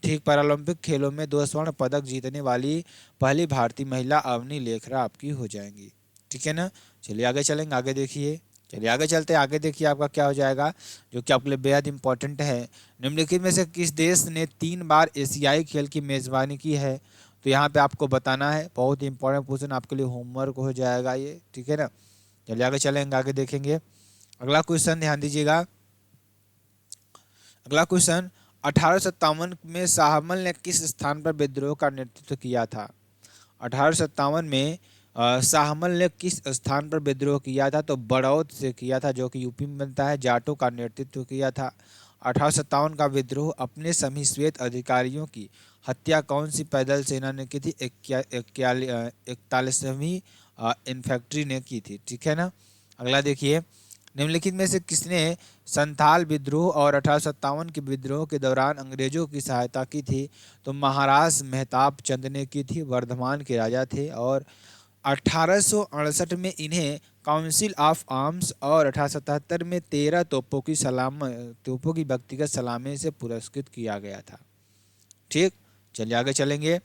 ठीक, पैरालंपिक खेलों में 2 स्वर्ण पदक जीतने वाली पहली भारतीय महिला अवनी लेखरा आपकी हो जाएंगी। ठीक है ना। चलिए आगे चलेंगे। आगे देखिए, चलिए आगे चलते हैं। आगे देखिए आपका क्या हो जाएगा, जो कि आपके लिए बेहद इंपॉर्टेंट है। निम्नलिखित में से किस देश ने 3 बार एशियाई खेल की मेजबानी की है, तो यहाँ पे आपको बताना है। बहुत ही इंपॉर्टेंट क्वेश्चन आपके लिए, होमवर्क हो जाएगा ये। ठीक है ना। चलिए आगे चलेंगे, आगे देखेंगे। अगला क्वेश्चन ध्यान दीजिएगा। अगला क्वेश्चन, 1857 में शाहमल ने किस स्थान पर विद्रोह का नेतृत्व किया था। 1857 में शाहमल ने किस स्थान पर विद्रोह किया था, तो बड़ौद से किया था, जो कि यूपी में बनता है। जाटों का नेतृत्व किया था। 1857 का विद्रोह अपने सभी श्वेत अधिकारियों की हत्या कौन सी पैदल सेना ने की थी, 41वीं इन्फेंट्री ने की थी। ठीक है ना। अगला देखिए, निम्नलिखित में से किसने संथाल विद्रोह और 1857 के विद्रोह के दौरान अंग्रेजों की सहायता की थी, तो महाराज मेहताब चंद ने की थी। वर्धमान के राजा थे। और 1868 में इन्हें काउंसिल ऑफ आर्म्स और 1877 में 13 तोपों की व्यक्तिगत सलामी से पुरस्कृत किया गया था। ठीक, चलिए आगे चलेंगे।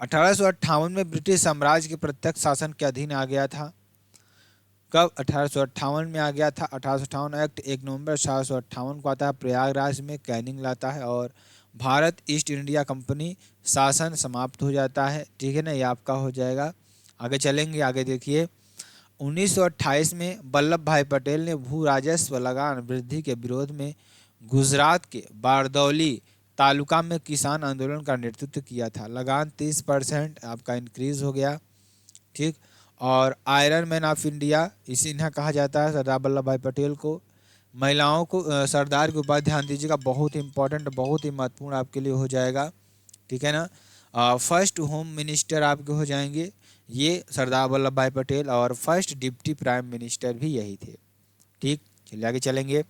1858 में ब्रिटिश साम्राज्य के प्रत्यक्ष शासन के अधीन आ गया था। कब, 1858 में आ गया था। 1858 एक्ट 1 नवंबर 1858 को आता है। प्रयागराज में कैनिंग लाता है। और भारत ईस्ट इंडिया कंपनी शासन समाप्त हो जाता है। ठीक है ना, ये आपका हो जाएगा। आगे चलेंगे। आगे देखिए, 1928 में वल्लभ भाई पटेल ने भू राजस्व लगान वृद्धि के विरोध में गुजरात के बारदौली तालुका में किसान आंदोलन का नेतृत्व किया था। लगान 30% आपका इंक्रीज हो गया। ठीक। और आयरन मैन ऑफ इंडिया इसी इन्हें कहा जाता है, सरदार वल्लभ भाई पटेल को। महिलाओं को सरदार के ऊपर ध्यान दीजिएगा, बहुत ही इंपॉर्टेंट, बहुत ही महत्वपूर्ण आपके लिए हो जाएगा। ठीक है ना। फर्स्ट होम मिनिस्टर आपके हो जाएंगे ये सरदार वल्लभ भाई पटेल, और फर्स्ट डिप्टी प्राइम मिनिस्टर भी यही थे। ठीक, चलिए आगे चलेंगे।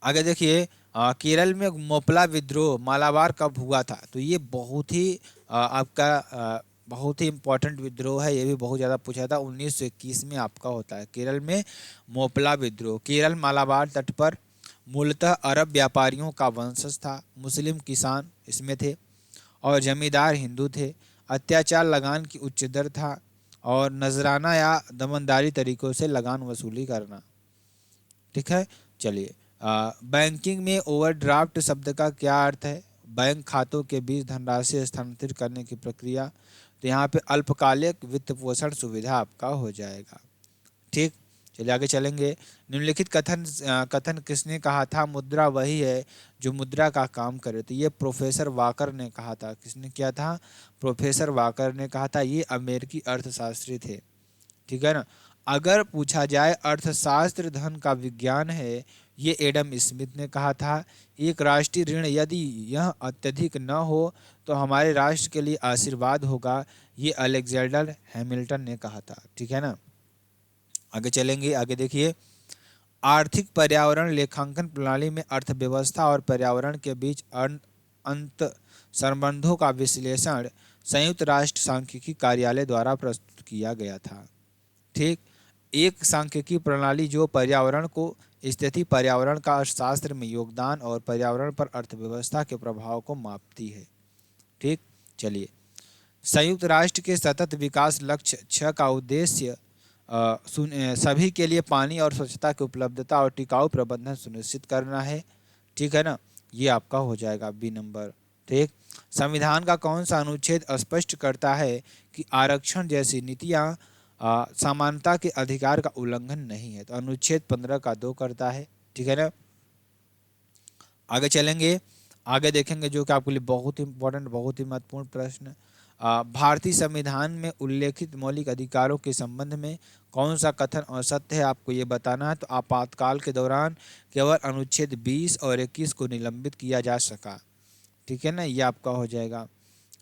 आगे देखिए, केरल में मोपला विद्रोह मालाबार कब हुआ था? तो ये बहुत ही आपका बहुत ही इंपॉर्टेंट विद्रोह है, ये भी बहुत ज़्यादा पूछा था। 1921 में आपका होता है केरल में मोपला विद्रोह। केरल मालाबार तट पर मूलतः अरब व्यापारियों का वंशज था। मुस्लिम किसान इसमें थे और जमींदार हिंदू थे। अत्याचार लगान की उच्च दर था और नजराना या दमनदारी तरीकों से लगान वसूली करना। ठीक है, चलिए। बैंकिंग में ओवरड्राफ्ट शब्द का क्या अर्थ है? बैंक खातों के बीच धनराशि स्थानांतरित करने की प्रक्रिया। तो यहाँ पे अल्पकालिक वित्त पोषण सुविधा आपका हो जाएगा। ठीक, चलिए आगे चलेंगे। निम्नलिखित कथन किसने कहा था? मुद्रा वही है जो मुद्रा का काम करे। तो ये प्रोफेसर वाकर ने कहा था। किसने किया था? प्रोफेसर वाकर ने कहा था। ये अमेरिकी अर्थशास्त्री थे। ठीक है ना। अगर पूछा जाए अर्थशास्त्र धन का विज्ञान है, ये एडम स्मिथ ने कहा था। एक राष्ट्रीय ऋण यदि यह अत्यधिक न हो तो हमारे राष्ट्र के लिए आशीर्वाद होगा, ये अलेक्जेंडर हैमिल्टन ने कहा था। ठीक है ना। आगे चलेंगे, आगे देखिए। आर्थिक पर्यावरण लेखांकन प्रणाली में अर्थव्यवस्था और पर्यावरण के बीच अंत संबंधों का विश्लेषण संयुक्त राष्ट्र सांख्यिकी कार्यालय द्वारा प्रस्तुत किया गया था। ठीक, एक सांख्यिकी प्रणाली जो पर्यावरण को स्थिति, पर्यावरण का अर्थशास्त्र में योगदान और पर्यावरण पर अर्थव्यवस्था के प्रभाव को मापती है। ठीक, चलिए। संयुक्त राष्ट्र के सतत विकास लक्ष्य 6 का उद्देश्य सभी के लिए पानी और स्वच्छता की उपलब्धता और टिकाऊ प्रबंधन सुनिश्चित करना है। ठीक है ना, ये आपका हो जाएगा बी नंबर। ठीक, संविधान का कौन सा अनुच्छेद स्पष्ट करता है कि आरक्षण जैसी नीतियां समानता के अधिकार का उल्लंघन नहीं है? तो अनुच्छेद 15 का 2 करता है। ठीक है ना। आगे चलेंगे, आगे देखेंगे जो कि आपके लिए बहुत ही इंपॉर्टेंट, बहुत ही महत्वपूर्ण प्रश्न। भारतीय संविधान में उल्लेखित मौलिक अधिकारों के संबंध में कौन सा कथन असत्य है? आपको ये बताना है। तो आपातकाल के दौरान केवल अनुच्छेद 20 और 21 को निलंबित किया जा सका। ठीक है ना, ये आपका हो जाएगा।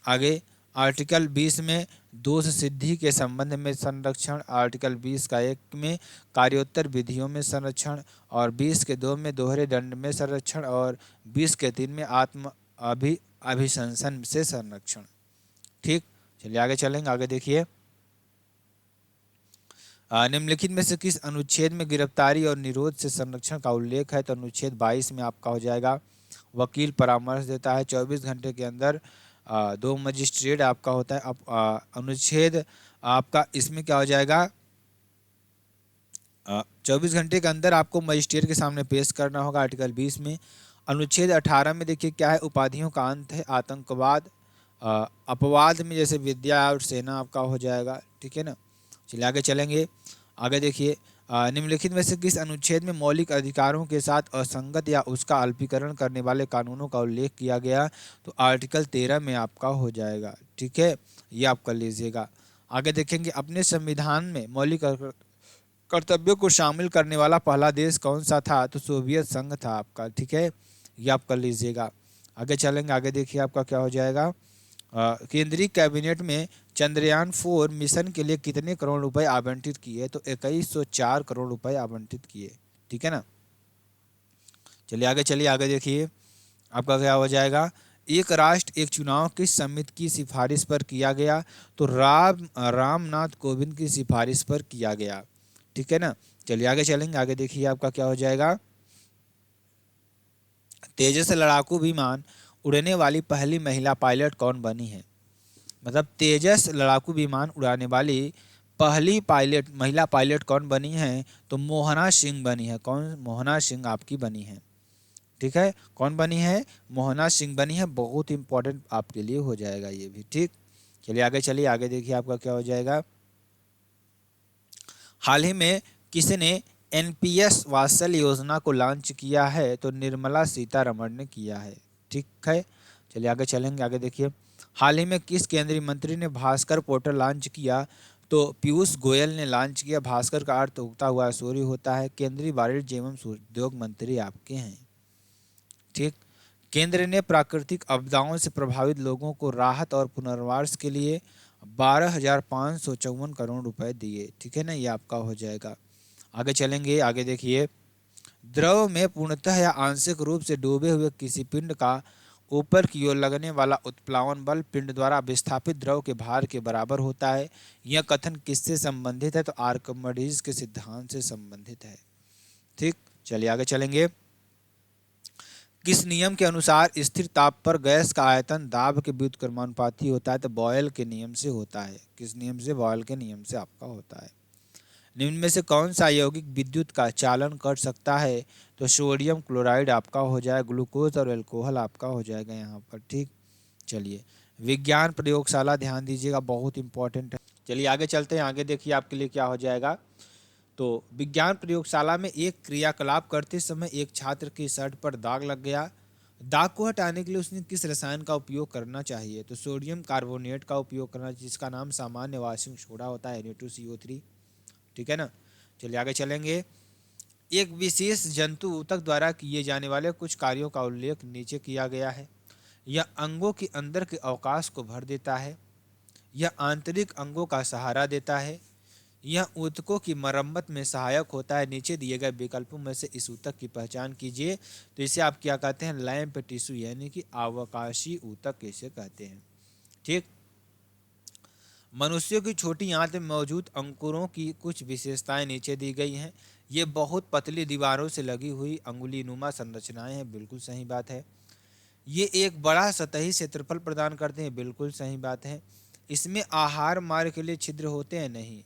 आगे आर्टिकल 20 में दोष सिद्धि के संबंध में संरक्षण, आर्टिकल 20 का 1 में कार्योत्तर विधियों में संरक्षण, और 20 के 2 में दोहरे दंड में संरक्षण, और 20 के 3 में आत्म अभिशंसन से संरक्षण। ठीक, चलिए आगे चलेंगे, आगे देखिए। निम्नलिखित में से किस अनुच्छेद में गिरफ्तारी और निरोध से संरक्षण का उल्लेख है? तो अनुच्छेद 22 में आपका हो जाएगा। वकील परामर्श देता है 24 घंटे के अंदर 2 मजिस्ट्रेट आपका होता है। अब अनुच्छेद आपका इसमें क्या हो जाएगा? 24 घंटे के अंदर आपको मजिस्ट्रेट के सामने पेश करना होगा, आर्टिकल 20 में। अनुच्छेद 18 में देखिए क्या है? उपाधियों का अंत है। आतंकवाद अपवाद में जैसे विद्या और सेना आपका हो जाएगा। ठीक है ना। चलिए आगे चलेंगे, आगे देखिए। निम्नलिखित में से किस अनुच्छेद में मौलिक अधिकारों के साथ असंगत या उसका अल्पीकरण करने वाले कानूनों का उल्लेख किया गया? तो आर्टिकल 13 में आपका हो जाएगा। ठीक है, ये आप कर लीजिएगा। आगे देखेंगे, अपने संविधान में मौलिक कर्तव्यों को शामिल करने वाला पहला देश कौन सा था? तो सोवियत संघ था आपका। ठीक है, ये आप कर लीजिएगा। आगे चलेंगे, आगे देखिए आपका क्या हो जाएगा। केंद्रीय कैबिनेट में चंद्रयान 4 मिशन के लिए कितने करोड़ रुपए आवंटित किए? तो 2104 करोड़ रुपए आवंटित किए। ठीक है ना। चलिए आगे, चलिए आगे देखिए आपका क्या हो जाएगा। एक राष्ट्र एक चुनाव किस समिति की सिफारिश पर किया गया? तो रामनाथ कोविंद की सिफारिश पर किया गया। ठीक है ना। चलिए आगे चलेंगे, आगे देखिए आपका क्या हो जाएगा। तेजस लड़ाकू विमान उड़ने वाली पहली महिला पायलट कौन बनी है? मतलब तेजस लड़ाकू विमान उड़ाने वाली पहली महिला पायलट कौन बनी है? तो मोहना सिंह बनी है। कौन? मोहना सिंह आपकी बनी है। ठीक है, कौन बनी है? मोहना सिंह बनी है। बहुत इंपॉर्टेंट आपके लिए हो जाएगा ये भी। ठीक, चलिए आगे, चलिए आगे देखिए आपका क्या हो जाएगा। हाल ही में किसने एनपीएस वात्सल्य योजना को लॉन्च किया है? तो निर्मला सीतारमण ने किया है। ठीक है, चलिए आगे चलेंगे। आगे देखिए, हाल ही में किस केंद्रीय मंत्री ने भास्कर पोर्टल लॉन्च किया? तो पीयूष गोयल ने लॉन्च किया। भास्कर का अर्थ उगता हुआ सूर्य होता है। केंद्रीय वाणिज्य एवं उद्योग मंत्री आपके हैं। ठीक, केंद्र ने प्राकृतिक आपदाओं से प्रभावित लोगों को राहत और पुनर्वास के लिए 12,554 करोड़ रुपए दिए। ठीक है ना, ये आपका हो जाएगा। आगे चलेंगे। आगे देखिए, द्रव में पूर्णतः या आंशिक रूप से डूबे हुए किसी पिंड का ऊपर की ओर लगने वाला उत्प्लावन बल पिंड द्वारा विस्थापित द्रव के भार के बराबर होता है। यह कथन किससे संबंधित है? तो आर्किमिडीज के सिद्धांत से संबंधित है। ठीक, चलिए आगे चलेंगे। किस नियम के अनुसार स्थिर ताप पर गैस का आयतन दाब के व्युत्क्रमानुपाती होता है? तो बॉयल के नियम से होता है। किस नियम से? बॉयल के नियम से आपका होता है। निम्न में से कौन सा यौगिक विद्युत का चालन कर सकता है? तो सोडियम क्लोराइड आपका हो जाएगा। ग्लूकोज और अल्कोहल आपका हो जाएगा यहाँ पर। ठीक, चलिए विज्ञान प्रयोगशाला ध्यान दीजिएगा, बहुत इंपॉर्टेंट है। चलिए आगे चलते हैं। आगे देखिए आपके लिए क्या हो जाएगा। तो विज्ञान प्रयोगशाला में एक क्रियाकलाप करते समय एक छात्र की शर्ट पर दाग लग गया। दाग को हटाने के लिए उसने किस रसायन का उपयोग करना चाहिए? तो सोडियम कार्बोनेट का उपयोग करना, जिसका नाम सामान्य वाशिंग सोडा होता है, Na2CO3। ठीक है ना, चलिए आगे चलेंगे। एक विशेष जंतु ऊतक द्वारा किए जाने वाले कुछ कार्यों का उल्लेख नीचे किया गया है। यह अंगों के अंदर के अवकाश को भर देता है। यह आंतरिक अंगों का सहारा देता है। यह ऊतकों की मरम्मत में सहायक होता है। नीचे दिए गए विकल्पों में से इस ऊतक की पहचान कीजिए। तो इसे आप क्या कहते हैं? लैंप टिश्यू, यानी कि अवकाशी ऊतक इसे कहते हैं। ठीक, मनुष्यों की छोटी आंत में मौजूद अंकुरों की कुछ विशेषताएं नीचे दी गई हैं। ये बहुत पतली दीवारों से लगी हुई अंगुलीनुमा संरचनाएं हैं। बिल्कुल सही बात है। ये एक बड़ा सतही क्षेत्रफल प्रदान करते हैं। बिल्कुल सही बात है। इसमें आहार मार्ग के लिए छिद्र होते हैं? नहीं।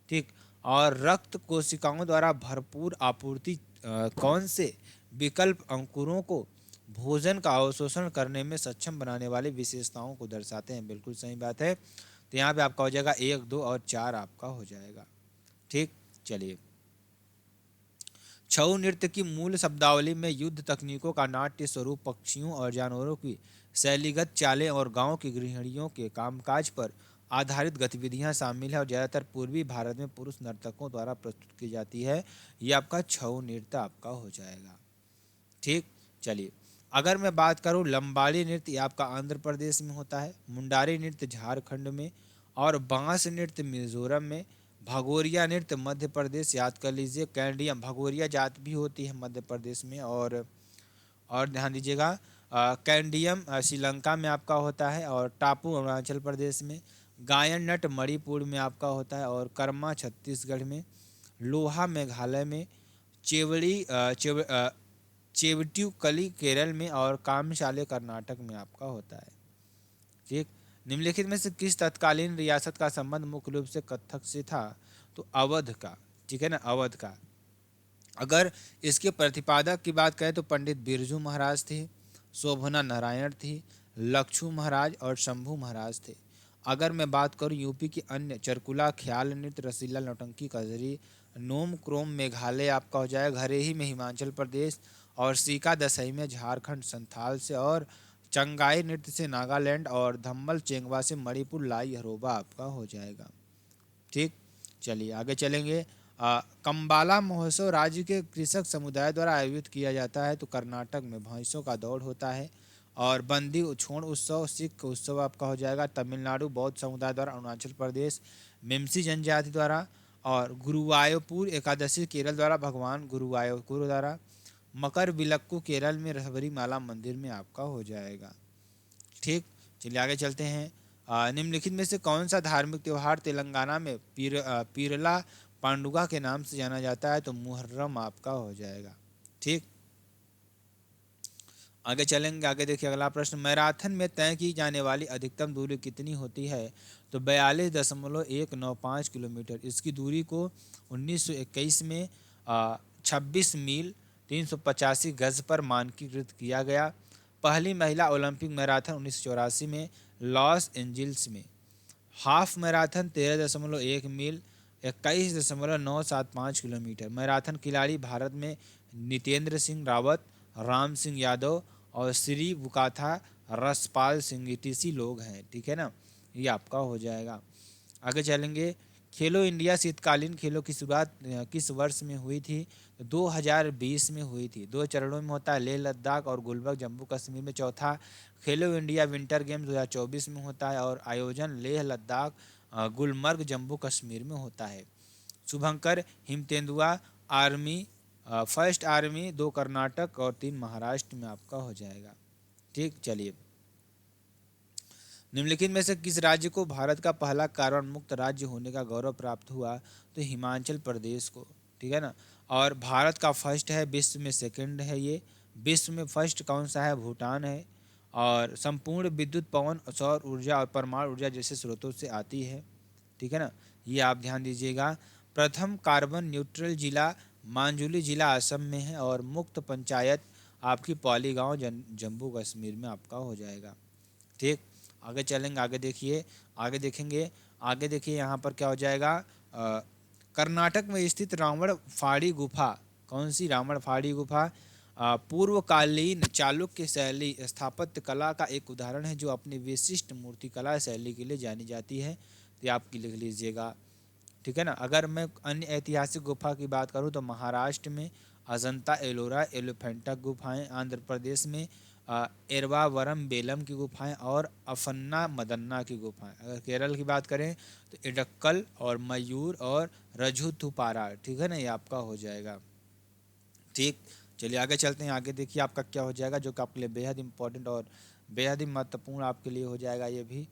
ठीक, और रक्त कोशिकाओं द्वारा भरपूर आपूर्ति कौन से विकल्प अंकुरों को भोजन का अवशोषण करने में सक्षम बनाने वाली विशेषताओं को दर्शाते हैं? बिल्कुल सही बात है। तो यहाँ पे आपका हो जाएगा 1, 2 और 4 आपका हो जाएगा। ठीक, चलिए छऊ नृत्य की मूल शब्दावली में युद्ध तकनीकों का नाट्य स्वरूप, पक्षियों और जानवरों की शैलीगत चालें और गांव की गृहिणियों के कामकाज पर आधारित गतिविधियां शामिल है और ज़्यादातर पूर्वी भारत में पुरुष नर्तकों द्वारा प्रस्तुत की जाती है। ये आपका छऊ नृत्य आपका हो जाएगा। ठीक, चलिए अगर मैं बात करूं लंबाड़ी नृत्य, ये आपका आंध्र प्रदेश में होता है। मुंडारी नृत्य झारखंड में, और बांस नृत्य मिजोरम में। भगोरिया नृत्य मध्य प्रदेश, याद कर लीजिए। कैंडियम भगोरिया जात भी होती है मध्य प्रदेश में। और ध्यान दीजिएगा, कैंडियम श्रीलंका में आपका होता है, और टापू अरुणाचल प्रदेश में। गायन नट मणिपुर में आपका होता है, और कर्मा छत्तीसगढ़ में। लोहा मेघालय में। चेवट्यूकली केरल में, और कामशाले कर्नाटक में आपका होता है। ठीक, निम्नलिखित में से किस तत्कालीन रियासत का संबंध मुख्य रूप से कथक से था? तो अवध का। ठीक है ना, अवध का। अगर इसके प्रतिपादक की बात करें तो पंडित बिरजू महाराज थे, शोभना नारायण थी, लक्षु महाराज और शंभू महाराज थे। अगर मैं बात करूं यूपी की अन्य, चरकुला, ख्याल नृत्य, रसीला, नौटंकी, कजरी, नोम क्रोम मेघालय आपका हो जाएगा। घरेही में हिमाचल प्रदेश, और सीका दसई में झारखंड संथाल से, और चंगाई नृत्य से नागालैंड, और धम्मल चेंगवा से मणिपुर, लाई हरोबा आपका हो जाएगा। ठीक, चलिए आगे चलेंगे। कंबाला महोत्सव राज्य के कृषक समुदाय द्वारा आयोजित किया जाता है। तो कर्नाटक में भैंसों का दौड़ होता है। और बंदी छोड़ उत्सव, सिख उत्सव आपका हो जाएगा तमिलनाडु, बौद्ध समुदाय द्वारा अरुणाचल प्रदेश, मेमसी जनजाति द्वारा। और गुरुवायूपुर एकादशी केरल द्वारा, भगवान गुरुवायूपुर द्वारा। मकर विलक्कू केरल में, सबरीमाला मंदिर में आपका हो जाएगा। ठीक, चलिए आगे चलते हैं। निम्नलिखित में से कौन सा धार्मिक त्यौहार तेलंगाना में पीरला पांडुगा के नाम से जाना जाता है? तो मुहर्रम आपका हो जाएगा। ठीक, आगे चलेंगे। आगे देखिए अगला प्रश्न, मैराथन में तय की जाने वाली अधिकतम दूरी कितनी होती है? तो 42.195 किलोमीटर। इसकी दूरी को 1921 में 26 मील 385 गज पर मानकीकृत किया गया। पहली महिला ओलंपिक मैराथन 1984 में लॉस एंजिल्स में। हाफ मैराथन 13.1 मील 21.975 किलोमीटर। मैराथन खिलाड़ी भारत में नितेंद्र सिंह रावत, राम सिंह यादव और श्री बुकाथा रसपाल सिंह ईटीसी लोग हैं, ठीक है ना, ये आपका हो जाएगा। आगे चलेंगे, खेलो इंडिया शीतकालीन खेलों की शुरुआत किस वर्ष में हुई थी? तो 2020 में हुई थी। 2 चरणों में होता है, लेह लद्दाख और गुलमर्ग जम्मू कश्मीर में। चौथा, खेलो इंडिया विंटर गेम्स 2024 में होता है और आयोजन लेह लद्दाख गुलमर्ग जम्मू कश्मीर में होता है। शुभंकर हिमतेंदुआ आर्मी, फर्स्ट आर्मी 2 कर्नाटक और 3 महाराष्ट्र में आपका हो जाएगा। ठीक, चलिए, निम्नलिखित में से किस राज्य को भारत का पहला कार्बन मुक्त राज्य होने का गौरव प्राप्त हुआ? तो हिमाचल प्रदेश को, ठीक है ना। और भारत का फर्स्ट है, विश्व में सेकंड है ये। विश्व में फर्स्ट कौन सा है? भूटान है। और संपूर्ण विद्युत पवन सौर ऊर्जा और परमाणु ऊर्जा जैसे स्रोतों से आती है, ठीक है ना, ये आप ध्यान दीजिएगा। प्रथम कार्बन न्यूट्रल जिला मांजुली जिला असम में है और मुक्त पंचायत आपकी पौली गाँव जम्मू कश्मीर में आपका हो जाएगा। ठीक, आगे चलेंगे, आगे देखिए यहाँ पर क्या हो जाएगा। कर्नाटक में स्थित रावणफाड़ी गुफा, कौन सी? रावणफाड़ी गुफा पूर्वकालीन चालुक्य शैली स्थापत्य कला का एक उदाहरण है जो अपनी विशिष्ट मूर्तिकला शैली के लिए जानी जाती है। तो आपकी लिख लीजिएगा, ठीक है ना। अगर मैं अन्य ऐतिहासिक गुफा की बात करूं तो महाराष्ट्र में अजंता एलोरा एलिफेंटा गुफाएं, आंध्र प्रदेश में एरवावरम बेलम की गुफाएं और अफन्ना मदन्ना की गुफाएं। अगर केरल की बात करें तो इडक्कल और मयूर और रजूथुपारा, ठीक है ना, ये आपका हो जाएगा। ठीक, चलिए आगे चलते हैं। आगे देखिए आपका क्या हो जाएगा, जो कि आपके लिए बेहद इंपॉर्टेंट और बेहद ही महत्वपूर्ण आपके लिए हो जाएगा ये भी।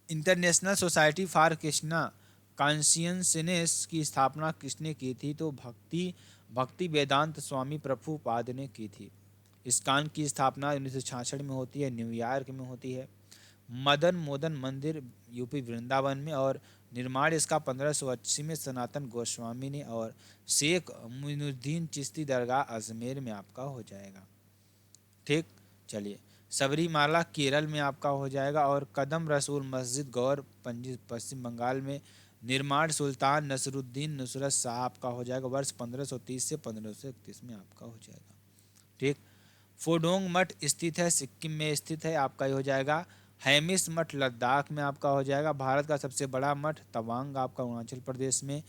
International society for Krishna consciousness की स्थापना किसने की थी? तो भक्ति वेदांत स्वामी प्रभुपाद ने की थी। इस्कॉन की स्थापना 1966 में होती है, न्यूयॉर्क में होती है। मदन मोदन मंदिर यूपी वृंदावन में और निर्माण इसका 1580 में सनातन गोस्वामी ने और शेख मोइनुद्दीन चिश्ती दरगाह अजमेर में आपका हो जाएगा। ठीक, चलिए, सबरीमाला केरल में आपका हो जाएगा और कदम रसूल मस्जिद गौर पश्चिम बंगाल में। निर्माण सुल्तान नसरुद्दीन नुसरत शाह आपका हो जाएगा वर्ष 1530 से 1531 में आपका हो जाएगा। ठीक, फोडोंग मठ स्थित है, सिक्किम में स्थित है, आपका ये हो जाएगा। हैमिस मठ लद्दाख में आपका हो जाएगा। भारत का सबसे बड़ा मठ तवांग आपका अरुणाचल प्रदेश में।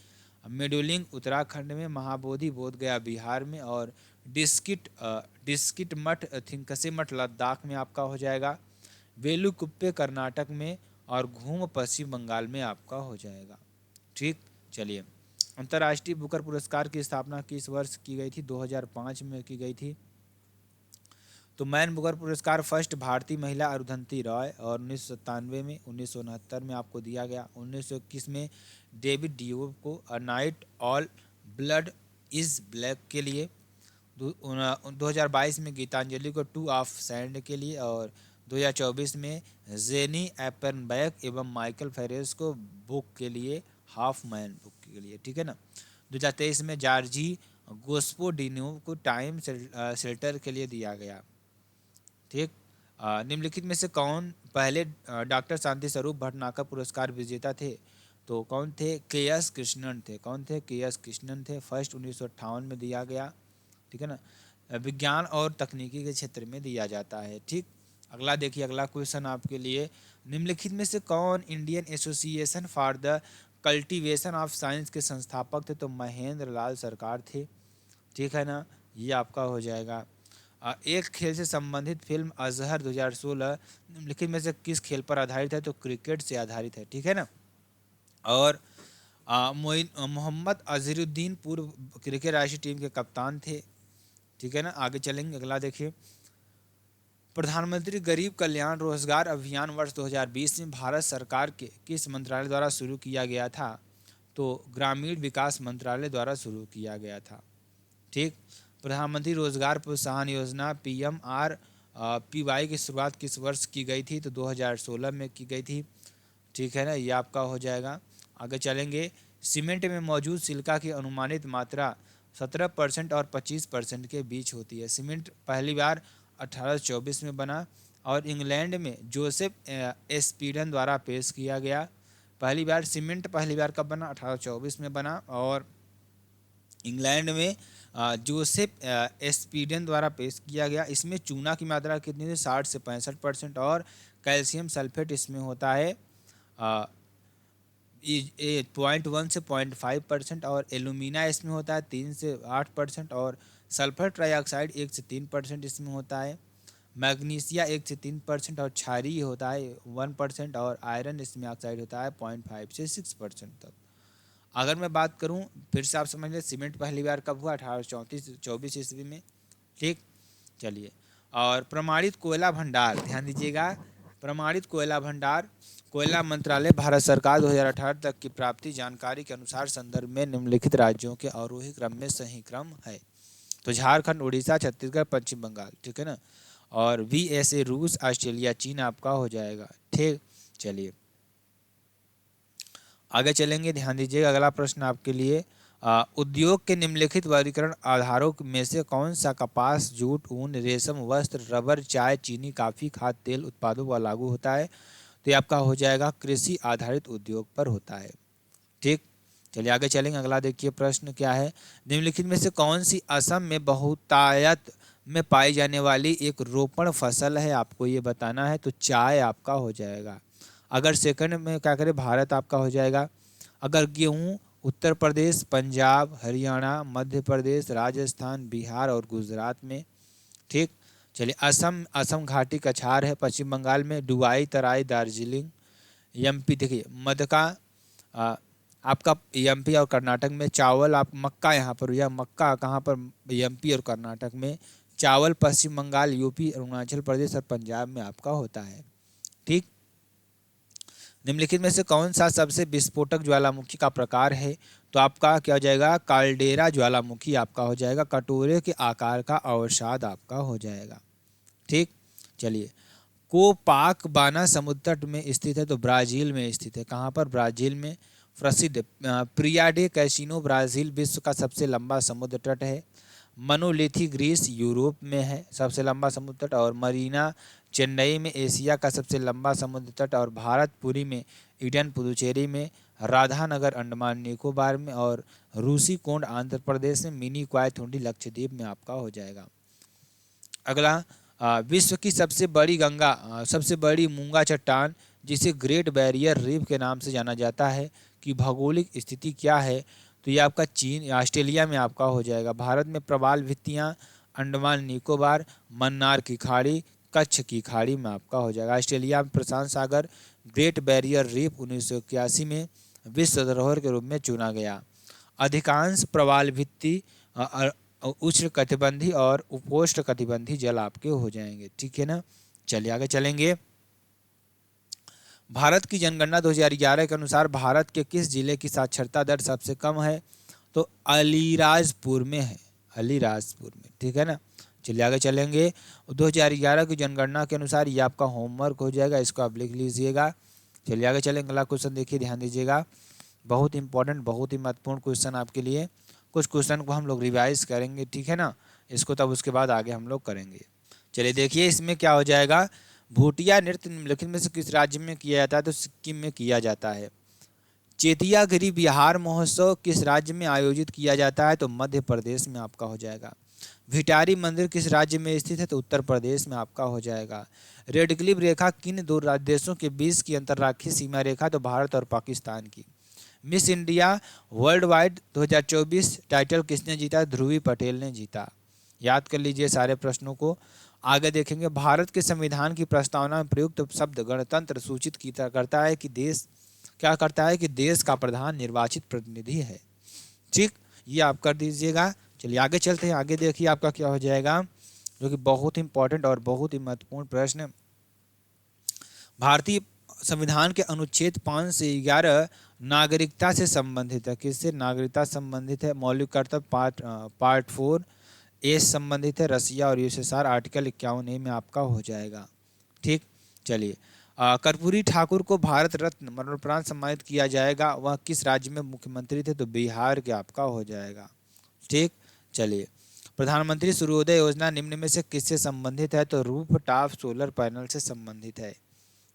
मेडुलिंग उत्तराखंड में। महाबोधि बोध गया बिहार में और डिस्किट मठ थिंकसे मठ लद्दाख में आपका हो जाएगा। वेलुकुप्पे कर्नाटक में और घूम पश्चिम बंगाल में आपका हो जाएगा। ठीक, चलिए, अंतर्राष्ट्रीय बुकर पुरस्कार की स्थापना किस वर्ष की गई थी? 2005 में की गई थी। तो मैन बुकर पुरस्कार फर्स्ट भारतीय महिला अरुंधति रॉय और 1997 में, 1969 में आपको दिया गया। 1921 में डेविड डियोब को a night all blood is black के लिए। 2022 में गीतांजलि को टू ऑफ सैंड के लिए और 2024 में जेनी एपनबैक एवं माइकल फेरेस को बुक के लिए, हाफ मैन बुक के लिए, ठीक है ना। 2023 में जॉर्जी गोस्पोडिनो को टाइम शेल्टर के लिए दिया गया। ठीक, निम्नलिखित में से कौन पहले डॉक्टर शांति स्वरूप भटनागर पुरस्कार विजेता थे? तो कौन थे? के एस कृष्णन थे। कौन थे? के एस कृष्णन थे। फर्स्ट 1958 में दिया गया, ठीक है ना। विज्ञान और तकनीकी के क्षेत्र में दिया जाता है। ठीक, अगला देखिए, अगला क्वेश्चन आपके लिए, निम्नलिखित में से कौन Indian association for the cultivation of science के संस्थापक थे? तो महेंद्र लाल सरकार थे, ठीक है ना, ये आपका हो जाएगा। एक खेल से संबंधित फिल्म अजहर 2016 निम्नलिखित में से किस खेल पर आधारित है? तो क्रिकेट से आधारित है, ठीक है ना। और मोहम्मद अजहरुद्दीन पूर्व क्रिकेट राष्ट्रीय टीम के कप्तान थे, ठीक है ना। आगे चलेंगे, अगला देखिए, प्रधानमंत्री गरीब कल्याण रोजगार अभियान वर्ष 2020 में भारत सरकार के किस मंत्रालय द्वारा शुरू किया गया था? तो ग्रामीण विकास मंत्रालय द्वारा शुरू किया गया था। ठीक, प्रधानमंत्री रोजगार प्रोत्साहन योजना PMRPY की शुरुआत किस वर्ष की गई थी? तो 2016 में की गई थी, ठीक है ना, ये आपका हो जाएगा। आगे चलेंगे, सीमेंट में मौजूद सिलिका की अनुमानित मात्रा 17% और 25% के बीच होती है। सीमेंट पहली बार 1824 में बना और इंग्लैंड में जोसेफ एस्पीडन द्वारा पेश किया गया। पहली बार सीमेंट पहली बार कब बना? 1824 में बना, और इंग्लैंड में जोसेफ एस्पीडन द्वारा पेश किया गया। इसमें चूना की मात्रा कितनी थी? 60 से 65%, और कैल्शियम सल्फेट इसमें होता है 0.1 से 0.5%, और एल्यूमिना इसमें होता है 3 से 8%, और सल्फर ट्राईऑक्साइड 1 से 3% इसमें होता है। मैग्नीशिया 1 से 3%, और क्षारीय होता है 1%, और आयरन इसमें ऑक्साइड होता है 0.5 से 6% तक। अगर मैं बात करूं, फिर से आप समझ लें, सीमेंट पहली बार कब हुआ? 1834 ईस्वी में। ठीक, चलिए। और प्रमाणित कोयला भंडार, ध्यान दीजिएगा, प्रमाणित कोयला भंडार, कोयला मंत्रालय, भारत सरकार 2018 तक की प्राप्ति जानकारी के अनुसार संदर्भ में निम्नलिखित राज्यों के आरोही क्रम में सही क्रम है। तो झारखंड, उड़ीसा, छत्तीसगढ़, पश्चिम बंगाल, ठीक है ना। और वीएसए रूस, ऑस्ट्रेलिया, चीन आपका हो जाएगा। ठीक, चलिए आगे चलेंगे, ध्यान दीजिएगा। अगला प्रश्न आपके लिए, उद्योग के निम्नलिखित वर्गीकरण आधारों में से कौन सा कपास, जूट, ऊन, रेशम, वस्त्र, रबर, चाय, चीनी, काफी, खाद्य तेल उत्पादों पर लागू होता है? तो ये आपका हो जाएगा कृषि आधारित उद्योग पर होता है। ठीक, चलिए आगे चलेंगे। अगला देखिए प्रश्न क्या है, निम्नलिखित में से कौन सी असम में बहुतायत में पाई जाने वाली एक रोपण फसल है? आपको ये बताना है। तो चाय आपका हो जाएगा। अगर सेकंड में क्या करें, भारत आपका हो जाएगा। अगर गेहूं, उत्तर प्रदेश, पंजाब, हरियाणा, मध्य प्रदेश, राजस्थान, बिहार और गुजरात में। ठीक, चलिए असम, असम घाटी कछार है। पश्चिम बंगाल में डुआई, तराई, दार्जिलिंग। एमपी देखिए मदका, आपका एमपी और कर्नाटक में। चावल, आप मक्का यहाँ पर, यह मक्का कहाँ पर? एमपी और कर्नाटक में। चावल पश्चिम बंगाल, यूपी, अरुणाचल प्रदेश और पंजाब में आपका होता है। ठीक, निम्नलिखित में से कौन सा सबसे विस्फोटक ज्वालामुखी का प्रकार है? तो आपका क्या हो जाएगा? काल्डेरा ज्वालामुखी आपका हो जाएगा। कटोरे के आकार का अवसाद आपका हो जाएगा। ठीक, चलिए कोपाक बाना समुद्र तट में स्थित है? तो ब्राजील में स्थित है। कहाँ पर? ब्राजील में। प्रसिद्ध प्रिया डे कैसिनो ब्राजील विश्व का सबसे लंबा समुद्र तट है। मनोलिथी ग्रीस यूरोप में है सबसे लंबा समुद्र तट, और मरीना चेन्नई में एशिया का सबसे लंबा समुद्र तट, और भारतपुरी में, ईडन पुदुचेरी में, राधानगर अंडमान निकोबार में, और रूसी कोंड आंध्र प्रदेश में, मिनी क्वाय थुंडी लक्षद्वीप में आपका हो जाएगा। अगला, विश्व की सबसे बड़ी गंगा, सबसे बड़ी मूंगा चट्टान जिसे ग्रेट बैरियर रीफ के नाम से जाना जाता है, की भौगोलिक स्थिति क्या है? तो ये आपका चीन, ऑस्ट्रेलिया में आपका हो जाएगा। भारत में प्रवाल भित्तियाँ, अंडमान निकोबार, मन्नार की खाड़ी, कच्छ की खाड़ी में आपका हो जाएगा। ऑस्ट्रेलिया में प्रशांत सागर, ग्रेट बैरियर रीफ 1981 में विश्व धरोहर के रूप में चुना गया। अधिकांश प्रवाल भित्ति उष्ण कटिबंधी और उपोष्ण कटिबंधी जल आपके हो जाएंगे। ठीक है ना, चलिए आगे चलेंगे। भारत की जनगणना 2011 के अनुसार भारत के किस जिले की साक्षरता दर सबसे कम है? तो अलीराजपुर में है, अलीराजपुर में। ठीक है ना, चलिए आगे चलेंगे। 2011 की जनगणना के अनुसार ये आपका होमवर्क हो जाएगा, इसको आप लिख लीजिएगा। चलिए आगे चलेंगे। अगला क्वेश्चन देखिए, ध्यान दीजिएगा, बहुत इंपॉर्टेंट, बहुत ही महत्वपूर्ण क्वेश्चन आपके लिए। कुछ क्वेश्चन को हम लोग रिवाइज करेंगे, ठीक है ना, इसको तब उसके बाद आगे हम लोग करेंगे। चलिए देखिए, इसमें क्या हो जाएगा, भूटिया नृत्य निम्नलिखित में से किस राज्य में किया जाता है? तो सिक्किम में किया जाता है। चेतियागिरी बिहार महोत्सव किस राज्य में आयोजित किया जाता है? तो मध्य प्रदेश में आपका हो जाएगा। भिटारी मंदिर किस राज्य में स्थित है? तो उत्तर प्रदेश में आपका हो जाएगा। रेड क्लिफ रेखा किन दो देशों के बीच की अंतर्राष्ट्रीय सीमा रेखा? तो भारत और पाकिस्तान की। Miss India world wide 2024 title किसने जीता? ध्रुवी पटेल ने जीता। याद कर लीजिए सारे प्रश्नों को। आगे देखेंगे, भारत के संविधान की प्रस्तावना में प्रयुक्त शब्द गणतंत्र सूचित करता है कि देश क्या करता है? कि देश का प्रधान निर्वाचित प्रतिनिधि है। ठीक, ये आप कर दीजिएगा। चलिए आगे चलते हैं। आगे देखिए आपका क्या हो जाएगा, जो कि बहुत इंपॉर्टेंट और बहुत ही महत्वपूर्ण प्रश्न। भारतीय संविधान के अनुच्छेद 5 से 11 नागरिकता से संबंधित है। किससे? नागरिकता संबंधित है। मौलिक कर्तव्य पार्ट 4 ए संबंधित है। रसिया और यूएसएसआर आर्टिकल 51A में आपका हो जाएगा। ठीक, चलिए कर्पूरी ठाकुर को भारत रत्न मरणोपरांत सम्मानित किया जाएगा। वह किस राज्य में मुख्यमंत्री थे? तो बिहार के आपका हो जाएगा। ठीक, चलिए प्रधानमंत्री सूर्योदय योजना निम्न में से किससे संबंधित है? तो रूफ टॉप सोलर पैनल से संबंधित है।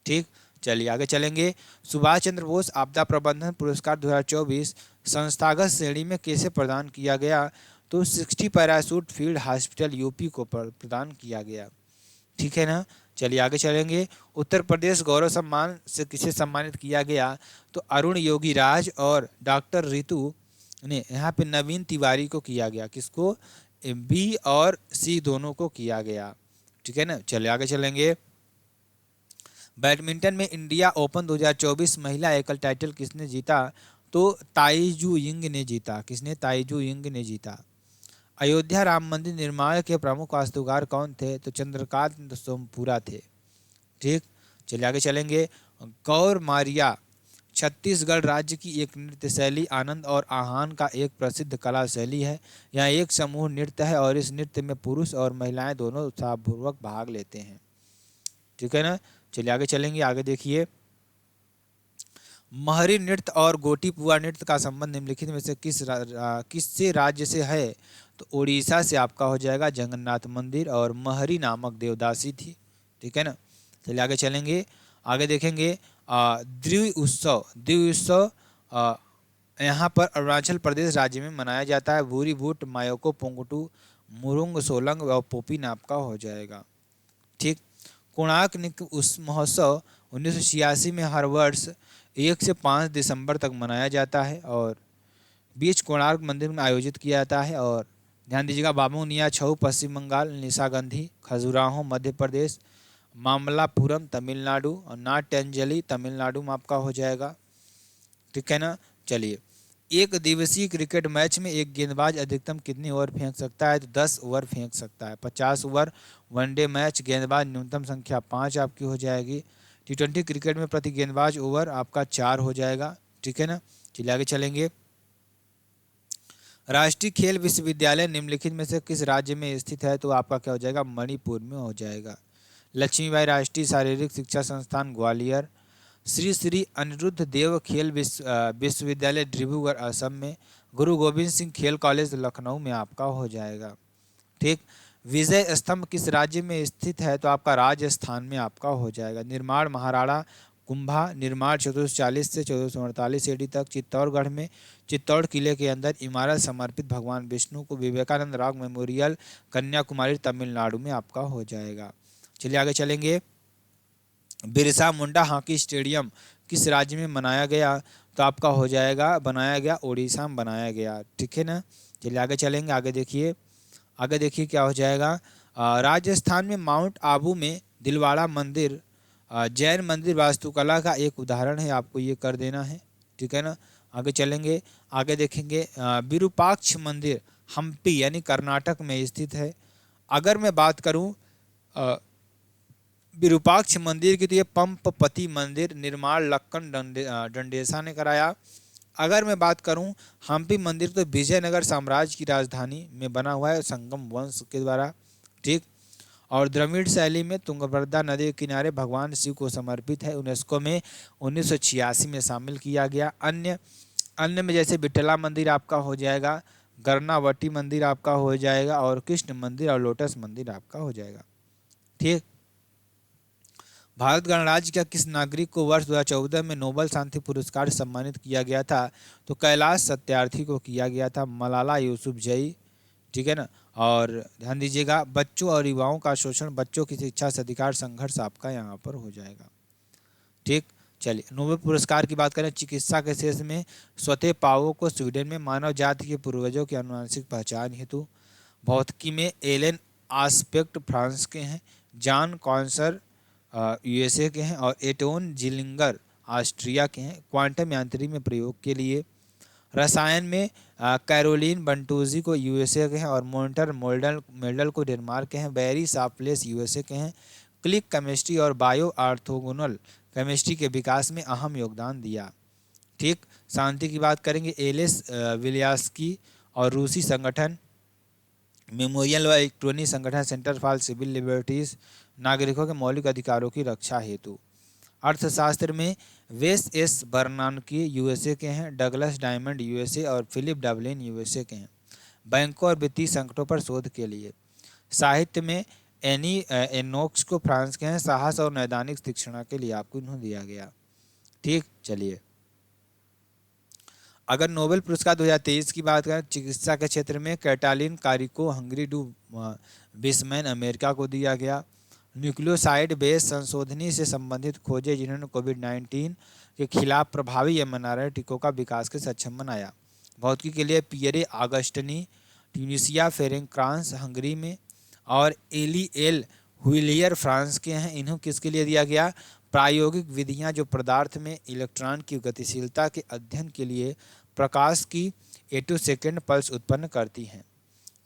ठीक, चलिए आगे चलेंगे। सुभाष चंद्र बोस आपदा प्रबंधन पुरस्कार 2024 संस्थागत श्रेणी में किसे प्रदान किया गया? तो 60 पैराशूट फील्ड हॉस्पिटल यूपी को प्रदान किया गया। ठीक है ना। चलिए आगे चलेंगे। उत्तर प्रदेश गौरव सम्मान से किसे सम्मानित किया गया? तो अरुण योगीराज और डॉक्टर रितु ने, यहाँ पे नवीन तिवारी को किया गया। किसको? बी और सी दोनों को किया गया। ठीक है ना। चलिए आगे चलेंगे। बैडमिंटन में इंडिया ओपन 2024 महिला एकल टाइटल किसने जीता? तो ताइजू यिंग ने जीता। किसने? ताइजू यिंग ने जीता। अयोध्या राम मंदिर निर्माण के प्रमुख वास्तुकार कौन थे? तो चंद्रकांत सोमपुरा थे। ठीक। चलिए आगे चलेंगे। गौर मारिया छत्तीसगढ़ राज्य की एक नृत्य शैली, आनंद और आहान का एक प्रसिद्ध कला शैली है। यह एक समूह नृत्य है और इस नृत्य में पुरुष और महिलाएं दोनों उत्साहपूर्वक भाग लेते हैं। ठीक है ना। चलिए आगे चलेंगे। आगे देखिए। महरी नृत्य और गोटीपुआ नृत्य का संबंध निम्नलिखित में से किससे राज्य से है? तो उड़ीसा से आपका हो जाएगा जगन्नाथ मंदिर, और महरी नामक देवदासी थी। ठीक है ना। चलिए आगे चलेंगे। आगे देखेंगे द्विज उत्सव यहाँ पर अरुणाचल प्रदेश राज्य में मनाया जाता है। भूरी भूट, मायोको, पोंगटू, मुरुंग सोलंग और पोपिन आपका हो जाएगा। ठीक। कोणार्क नृत्य महोत्सव 1986 में हर वर्ष 1 से 5 दिसंबर तक मनाया जाता है और बीच कोणार्क मंदिर में आयोजित किया जाता है। और ध्यान दीजिएगा, बामुनिया छऊ पश्चिम बंगाल, निशागंधी खजुराहो मध्य प्रदेश, मामलापुरम तमिलनाडु और नाट्यांजलि तमिलनाडु में आपका हो जाएगा। ठीक है ना। चलिए, एक दिवसीय क्रिकेट मैच में एक गेंदबाज अधिकतम कितनी ओवर फेंक सकता है? तो 10 ओवर फेंक सकता है। 50 ओवर वनडे मैच, गेंदबाज न्यूनतम संख्या 5 आपकी हो जाएगी। T20 क्रिकेट में प्रति गेंदबाज ओवर आपका 4 हो जाएगा। ठीक है ना। चलिए आगे चलेंगे। राष्ट्रीय खेल विश्वविद्यालय निम्नलिखित में से किस राज्य में स्थित है? तो आपका क्या हो जाएगा? मणिपुर में हो जाएगा। लक्ष्मीबाई राष्ट्रीय शारीरिक शिक्षा संस्थान ग्वालियर, श्री श्री अनिरुद्ध देव खेल विश्वविद्यालय डिब्रूगढ़ असम में, गुरु गोविंद सिंह खेल कॉलेज लखनऊ में आपका हो जाएगा। ठीक। विजय स्तंभ किस राज्य में स्थित है? तो आपका राजस्थान में आपका हो जाएगा। निर्माण महाराणा कुंभा निर्माण 1440 से 1448 AD तक चित्तौड़गढ़ में चित्तौड़ किले के अंदर इमारत समर्पित भगवान विष्णु को, विवेकानंद रॉक मेमोरियल कन्याकुमारी तमिलनाडु में आपका हो जाएगा। चलिए आगे चलेंगे। बिरसा मुंडा हॉकी स्टेडियम किस राज्य में बनाया गया? तो आपका हो जाएगा बनाया गया उड़ीसा में बनाया गया। ठीक है ना। चलिए आगे चलेंगे। आगे देखिए क्या हो जाएगा। राजस्थान में माउंट आबू में दिलवाड़ा मंदिर जैन मंदिर वास्तुकला का एक उदाहरण है, आपको ये कर देना है। ठीक है ना। आगे चलेंगे। आगे देखेंगे विरूपाक्ष मंदिर हम्पी यानी कर्नाटक में स्थित है। अगर मैं बात करूं विरूपाक्ष मंदिर की, तो ये पंपपति मंदिर निर्माण लक्कन डंडेसा ने कराया। अगर मैं बात करूं हम्पी मंदिर, तो विजयनगर साम्राज्य की राजधानी में बना हुआ है संगम वंश के द्वारा। ठीक। और द्रविड़ शैली में तुंगभद्रा नदी के किनारे भगवान शिव को समर्पित है। यूनेस्को में 1986 में शामिल किया गया। अन्य में जैसे विठला मंदिर आपका हो जाएगा, गर्नावटी मंदिर आपका हो जाएगा, और कृष्ण मंदिर और लोटस मंदिर आपका हो जाएगा। ठीक। भारत गणराज्य का किस नागरिक को वर्ष 2014 में नोबेल शांति पुरस्कार से सम्मानित किया गया था? तो कैलाश सत्यार्थी को किया गया था, मलाला यूसुफजई। ठीक है ना। और ध्यान दीजिएगा, बच्चों और युवाओं का शोषण, बच्चों की शिक्षा से अधिकार संघर्ष आपका यहाँ पर हो जाएगा। ठीक। चलिए, नोबेल पुरस्कार की बात करें चिकित्सा के क्षेत्र में, स्वतः पाओ को स्वीडन में मानव जाति के पूर्वजों की आनुवंशिक पहचान हेतु, भौतिकी में एलन आस्पेक्ट फ्रांस के हैं, जॉन कॉन्सर USA के हैं, और एटोन जिलिंगर ऑस्ट्रिया के हैं। क्वांटम यांत्रिकी में प्रयोग के लिए, रसायन में कैरोलिन बंटूजी को USA के हैं, और मोन्टर मोल्डल को डेनमार्क के हैं। बैरी सापलेस USA के हैं। क्लिक केमिस्ट्री और बायो ऑर्थोगोनल केमिस्ट्री के विकास में अहम योगदान दिया। ठीक। शांति की बात करेंगे एलिस विलियास्की और रूसी संगठन मेमोरियल व इलेक्ट्रॉनिक संगठन सेंटर फॉर सिविल लिबर्टीज नागरिकों के मौलिक अधिकारों की रक्षा हेतु। अर्थशास्त्र में वेस एस बर्नानकी USA के हैं, डगलस डायमंड USA और फिलिप डबलिन USA के हैं। बैंकों और वित्तीय संकटों पर शोध के लिए। साहित्य में एनी एनोक्स को फ्रांस के हैं, साहस और नैदानिक तीक्ष्णता के लिए आपको इन्हों दिया गया। ठीक, चलिए अगर नोबेल पुरस्कार 2023 की बात करें चिकित्सा के क्षेत्र में Katalin Kariko Hungary Drew Weissman America को दिया गया। न्यूक्लियोसाइड बेस संशोधनी से संबंधित खोजें जिन्होंने कोविड-19 के खिलाफ प्रभावी mRNA टीकों का विकास के सक्षम बनाया। भौतिकी के लिए पियरे आगस्टनी ट्यूनिसिया, फेरेंक्रांस हंगरी में और एली एल हुइलियर फ्रांस के हैं। इन्हों किसके लिए दिया गया? प्रायोगिक विधियां जो पदार्थ में इलेक्ट्रॉन की गतिशीलता के अध्ययन के लिए प्रकाश की एटोसेकेंड पल्स उत्पन्न करती हैं।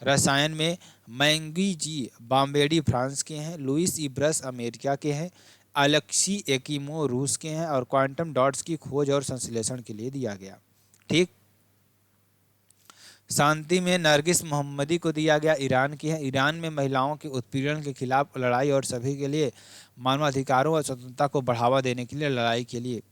रसायन में मैंगी जी बाम्बेडी फ्रांस के हैं, लुइस ई ब्रस अमेरिका के हैं, अलेक्सी एकिमो रूस के हैं और क्वांटम डॉट्स की खोज और संश्लेषण के लिए दिया गया। ठीक, शांति में नरगिस मोहम्मदी को दिया गया, ईरान की है। ईरान में महिलाओं के उत्पीड़न के खिलाफ लड़ाई और सभी के लिए मानवाधिकारों और स्वतंत्रता को बढ़ावा देने के लिए लड़ाई के लिए।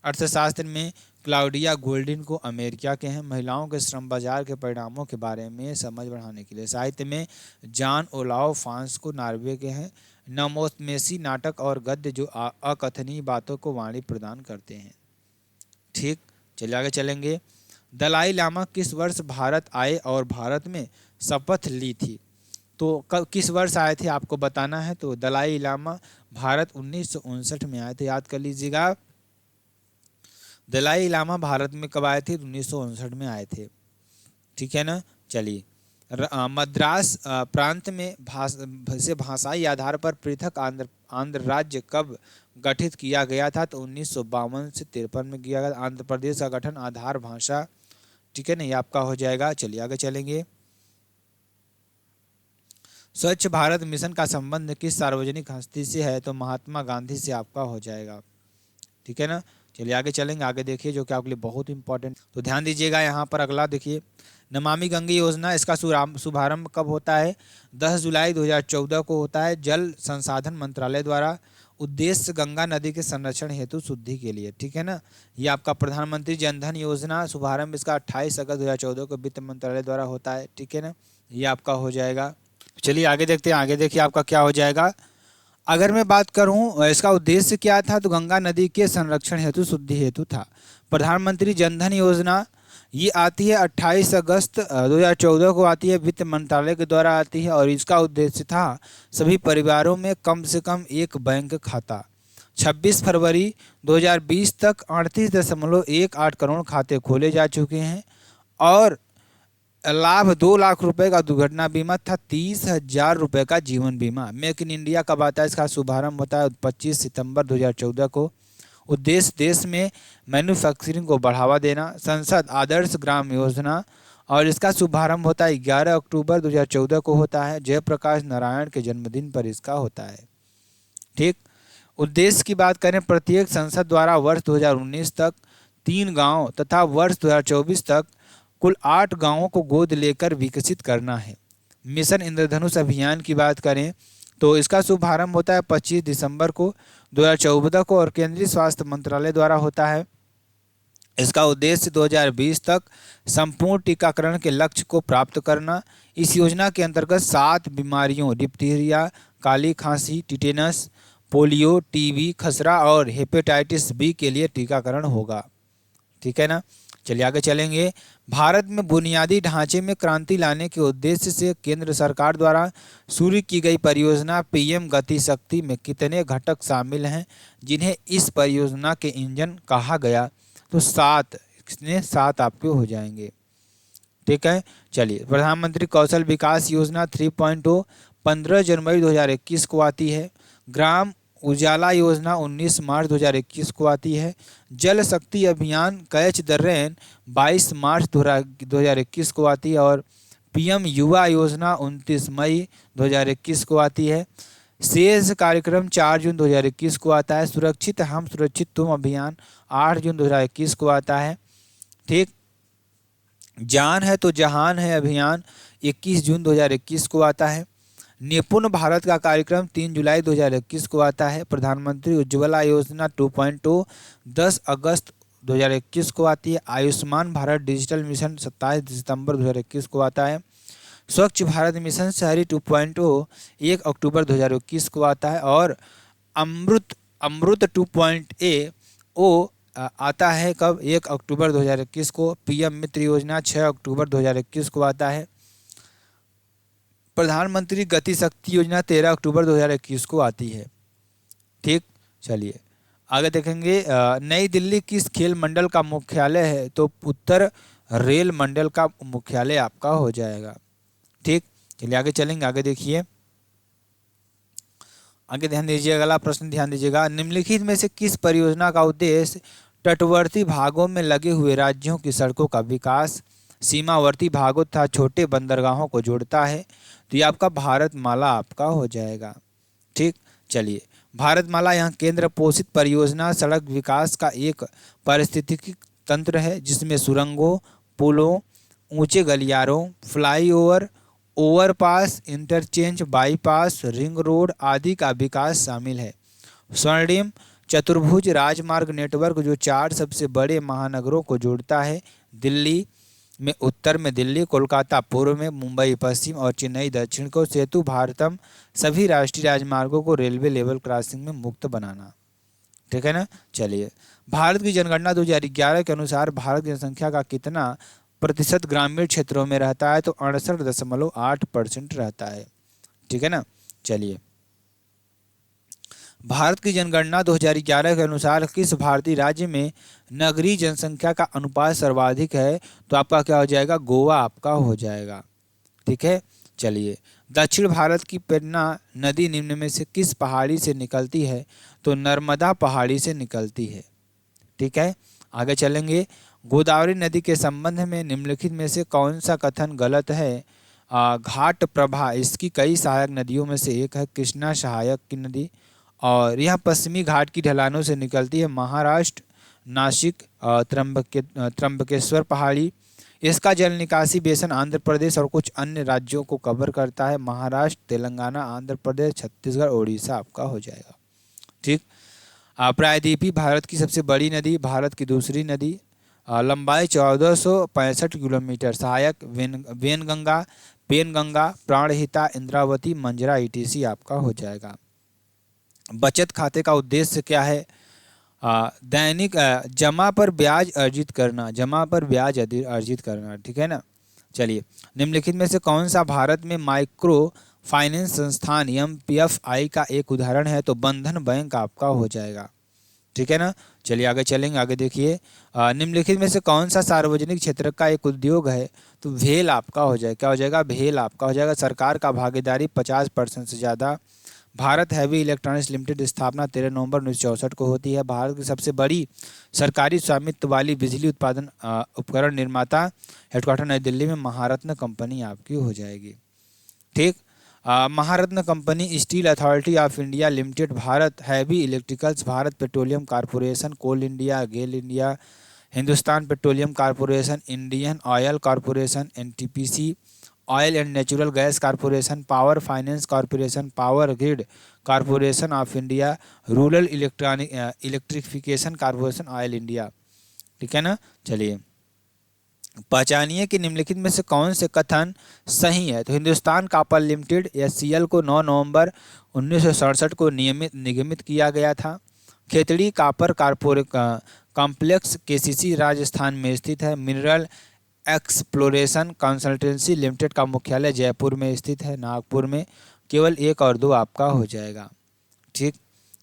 अर्थशास्त्र में क्लाउडिया गोल्डिन को अमेरिका के हैं, महिलाओं के श्रम बाजार के परिणामों के बारे में समझ बढ़ाने के लिए। साहित्य में जॉन ओलाव फ्रांस को नॉर्वे के हैं, नमोथमेसी नाटक और गद्य जो अकथनीय बातों को वाणी प्रदान करते हैं। ठीक, चलिए आगे चलेंगे। दलाई लामा किस वर्ष भारत आए और भारत में शपथ ली थी? तो किस वर्ष आए थे आपको बताना है। तो दलाई लामा भारत 1959 में आए थे, याद कर लीजिएगा। दलाई लामा भारत में कब आए थे? 1959 में आए थे। ठीक है ना। चलिए मद्रास प्रांत में भाषाई आधार पर पृथक आंध्र राज्य कब गठित किया गया था? तो 1952 से 53 में किया गया। आंध्र प्रदेश का गठन आधार भाषा, ठीक है ना, ये आपका हो जाएगा। चलिए आगे चलेंगे। स्वच्छ भारत मिशन का संबंध किस सार्वजनिक हस्ती से है? तो महात्मा गांधी से आपका हो जाएगा। ठीक है ना। चलिए आगे चलेंगे। आगे देखिए जो कि आपके लिए बहुत इंपॉर्टेंट, तो ध्यान दीजिएगा यहाँ पर। अगला देखिए, नमामि गंगे योजना, इसका शुभारंभ कब होता है? 10 जुलाई 2014 को होता है, जल संसाधन मंत्रालय द्वारा। उद्देश्य गंगा नदी के संरक्षण हेतु शुद्धि के लिए। ठीक है ना। ये आपका प्रधानमंत्री जनधन योजना, शुभारंभ इसका 28 अगस्त 2014 को वित्त मंत्रालय द्वारा होता है। ठीक है ना, ये आपका हो जाएगा। चलिए आगे देखते हैं। आगे देखिए आपका क्या हो जाएगा। अगर मैं बात करूं इसका उद्देश्य क्या था, तो गंगा नदी के संरक्षण हेतु शुद्धि हेतु था। प्रधानमंत्री जनधन योजना ये आती है 28 अगस्त 2014 को आती है, वित्त मंत्रालय के द्वारा आती है और इसका उद्देश्य था सभी परिवारों में कम से कम एक बैंक खाता। 26 फरवरी 2020 तक 38.18 करोड़ खाते खोले जा चुके हैं और लाभ 2 लाख रुपए का दुर्घटना बीमा था, 30,000 रुपये का जीवन बीमा। मेक इन इंडिया कब आता है? इसका शुभारंभ होता है 25 सितंबर 2014 को। उद्देश्य देश में मैन्युफैक्चरिंग को बढ़ावा देना। संसद आदर्श ग्राम योजना और इसका शुभारंभ होता है 11 अक्टूबर 2014 को होता है। जयप्रकाश नारायण के जन्मदिन पर इसका होता है। ठीक, उद्देश्य की बात करें, प्रत्येक संसद द्वारा वर्ष 2019 तक 3 गाँव तथा वर्ष 2024 तक कुल 8 गाँवों को गोद लेकर विकसित करना है। मिशन इंद्रधनुष अभियान की बात करें तो इसका शुभारंभ होता है 25 दिसंबर को 2014 को और केंद्रीय स्वास्थ्य मंत्रालय द्वारा होता है। इसका उद्देश्य 2020 तक संपूर्ण टीकाकरण के लक्ष्य को प्राप्त करना। इस योजना के अंतर्गत 7 बीमारियों डिप्थीरिया, काली खांसी, टिटेनस, पोलियो, टीबी, खसरा और हेपेटाइटिस बी के लिए टीकाकरण होगा। ठीक है ना। चलिए आगे चलेंगे। भारत में बुनियादी ढांचे में क्रांति लाने के उद्देश्य से केंद्र सरकार द्वारा शुरू की गई परियोजना पीएम गति शक्ति में कितने घटक शामिल हैं जिन्हें इस परियोजना के इंजन कहा गया? तो 7, इसमें 7 आपके हो जाएंगे। ठीक है। चलिए प्रधानमंत्री कौशल विकास योजना 3.0 15 जनवरी 2021 को आती है। ग्राम उजाला योजना 19 मार्च 2021 को आती है। जल शक्ति अभियान कैच द रेन 22 मार्च 2021 को आती है और पीएम युवा योजना 29 मई 2021 को आती है। सेज कार्यक्रम 4 जून 2021 को आता है। सुरक्षित हम सुरक्षित तुम अभियान 8 जून 2021 को आता है। ठीक, जान है तो जहान है अभियान 21 जून 2021 को आता है। निपुण भारत का कार्यक्रम 3 जुलाई 2021 को आता है। प्रधानमंत्री उज्ज्वला योजना 2.0 10 अगस्त 2021 को आती है। आयुष्मान भारत डिजिटल मिशन 27 सितंबर 2021 को आता है। स्वच्छ भारत मिशन शहरी 2.0 1 अक्टूबर 2021 को आता है, और अमृत अमृत 2.0 आता है कब? 1 अक्टूबर 2021 को। पीएम मित्र योजना 6 अक्टूबर 2021 को आता है। प्रधानमंत्री गति शक्ति योजना 13 अक्टूबर 2021 को आती है। ठीक, चलिए आगे देखेंगे। नई दिल्ली किस खेल मंडल का मुख्यालय है? तो उत्तर रेल मंडल का मुख्यालय आपका हो जाएगा। ठीक, चलिए आगे चलेंगे। आगे देखिए, आगे ध्यान दीजिएगा, अगला प्रश्न ध्यान दीजिएगा। निम्नलिखित में से किस परियोजना का उद्देश्य तटवर्ती भागों में लगे हुए राज्यों की सड़कों का विकास, सीमावर्ती भागों तथा छोटे बंदरगाहों को जोड़ता है? तो ये आपका भारतमाला आपका हो जाएगा। ठीक, चलिए भारतमाला यहाँ केंद्र पोषित परियोजना सड़क विकास का एक पारिस्थितिकी तंत्र है, जिसमें सुरंगों, पुलों, ऊंचे गलियारों, flyover, overpass, interchange, bypass, ring road आदि का विकास शामिल है। स्वर्णिम चतुर्भुज राजमार्ग नेटवर्क जो 4 सबसे बड़े महानगरों को जोड़ता है, दिल्ली में उत्तर में दिल्ली, कोलकाता पूर्व में, मुंबई पश्चिम और चेन्नई दक्षिण को, सेतु भारतम सभी राष्ट्रीय राजमार्गों को रेलवे लेवल क्रॉसिंग में मुक्त बनाना। ठीक है ना। चलिए, भारत की जनगणना 2011 के अनुसार भारत की जनसंख्या का कितना प्रतिशत ग्रामीण क्षेत्रों में रहता है? तो 68.8% रहता है। ठीक है ना। चलिए, भारत की जनगणना 2011 के अनुसार किस भारतीय राज्य में नगरीय जनसंख्या का अनुपात सर्वाधिक है? तो आपका क्या हो जाएगा? गोवा आपका हो जाएगा। ठीक है। चलिए, दक्षिण भारत की पेन्ना नदी निम्न में से किस पहाड़ी से निकलती है? तो नर्मदा पहाड़ी से निकलती है। ठीक है, आगे चलेंगे। गोदावरी नदी के संबंध में निम्नलिखित में से कौन सा कथन गलत है? घाट प्रभा इसकी कई सहायक नदियों में से एक है, कृष्णा सहायक की नदी, और यह पश्चिमी घाट की ढलानों से निकलती है, महाराष्ट्र, नासिक, त्र्यंबकेश्वर पहाड़ी। इसका जल निकासी बेसिन आंध्र प्रदेश और कुछ अन्य राज्यों को कवर करता है, महाराष्ट्र, तेलंगाना, आंध्र प्रदेश, छत्तीसगढ़, ओडिशा आपका हो जाएगा। ठीक, प्रायद्वीपी भारत की सबसे बड़ी नदी, भारत की दूसरी नदी, लंबाई 1465 किलोमीटर, सहायक वेनगंगा, पेनगंगा, प्राणहिता, इंद्रावती, मंजरा ईटीसी आपका हो जाएगा। बचत खाते का उद्देश्य क्या है? दैनिक जमा पर ब्याज अर्जित करना, जमा पर ब्याज अर्जित करना। ठीक है ना। चलिए, निम्नलिखित में से कौन सा भारत में माइक्रो फाइनेंस संस्थान MPFI का एक उदाहरण है? तो बंधन बैंक आपका हो जाएगा। ठीक है ना। चलिए आगे चलेंगे। आगे देखिए, निम्नलिखित में से कौन सा सार्वजनिक क्षेत्र का एक उद्योग है? तो भेल आपका हो जाएगा। क्या हो जाएगा? भेल आपका हो जाएगा। सरकार का भागीदारी 50% से ज़्यादा। भारत हैवी इलेक्ट्रॉनिक्स लिमिटेड स्थापना 13 नवंबर 1964 को होती है। भारत की सबसे बड़ी सरकारी स्वामित्व वाली बिजली उत्पादन उपकरण निर्माता, हेडक्वार्टर नई दिल्ली में, महारत्न कंपनी आपकी हो जाएगी। ठीक, Maharatna company, steel authority of India limited, Bharat heavy electricals, Bharat petroleum corporation, coal India, GAIL India, Hindustan petroleum corporation, Indian oil corporation, NTPC, oil and natural gas corporation, power finance corporation, power grid corporation of India, rural electrification corporation, oil India. ठीक है ना। चलिए, पहचानिए कि निम्नलिखित में से कौन से कथन सही है? तो हिंदुस्तान कॉपर लिमिटेड SCL को 9 नवंबर 1967 को निगमित किया गया था। Khetri copper complex KCC Rajasthan में स्थित है। मिनरल एक्सप्लोरेशन कंसल्टेंसी लिमिटेड का मुख्यालय जयपुर में स्थित है, नागपुर में। केवल 1 और 2 आपका हो जाएगा। ठीक,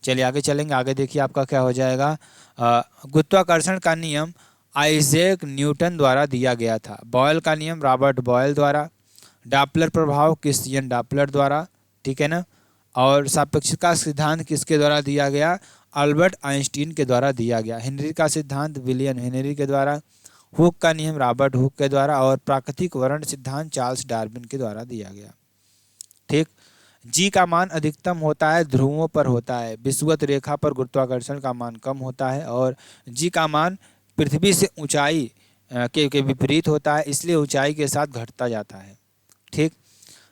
चलिए आगे चलेंगे। आगे देखिए आपका क्या हो जाएगा। गुरुत्वाकर्षण का नियम आइजैक न्यूटन द्वारा दिया गया था। बॉयल का नियम रॉबर्ट बॉयल द्वारा। डॉपलर प्रभाव क्रिश्चियन डॉपलर द्वारा। ठीक है ना। और सापेक्षता सिद्धांत किसके द्वारा दिया गया? अल्बर्ट आइंस्टीन के द्वारा दिया गया। हेनरी का सिद्धांत विलियम हेनरी के द्वारा। हुक का नियम रॉबर्ट हुक के द्वारा। और प्राकृतिक वर्ण सिद्धांत चार्ल्स डार्विन के द्वारा दिया गया। ठीक, जी का मान अधिकतम होता है, ध्रुवों पर होता है। विषुवत रेखा पर गुरुत्वाकर्षण का मान कम होता है, और जी का मान पृथ्वी से ऊंचाई के विपरीत होता है, इसलिए ऊंचाई के साथ घटता जाता है। ठीक,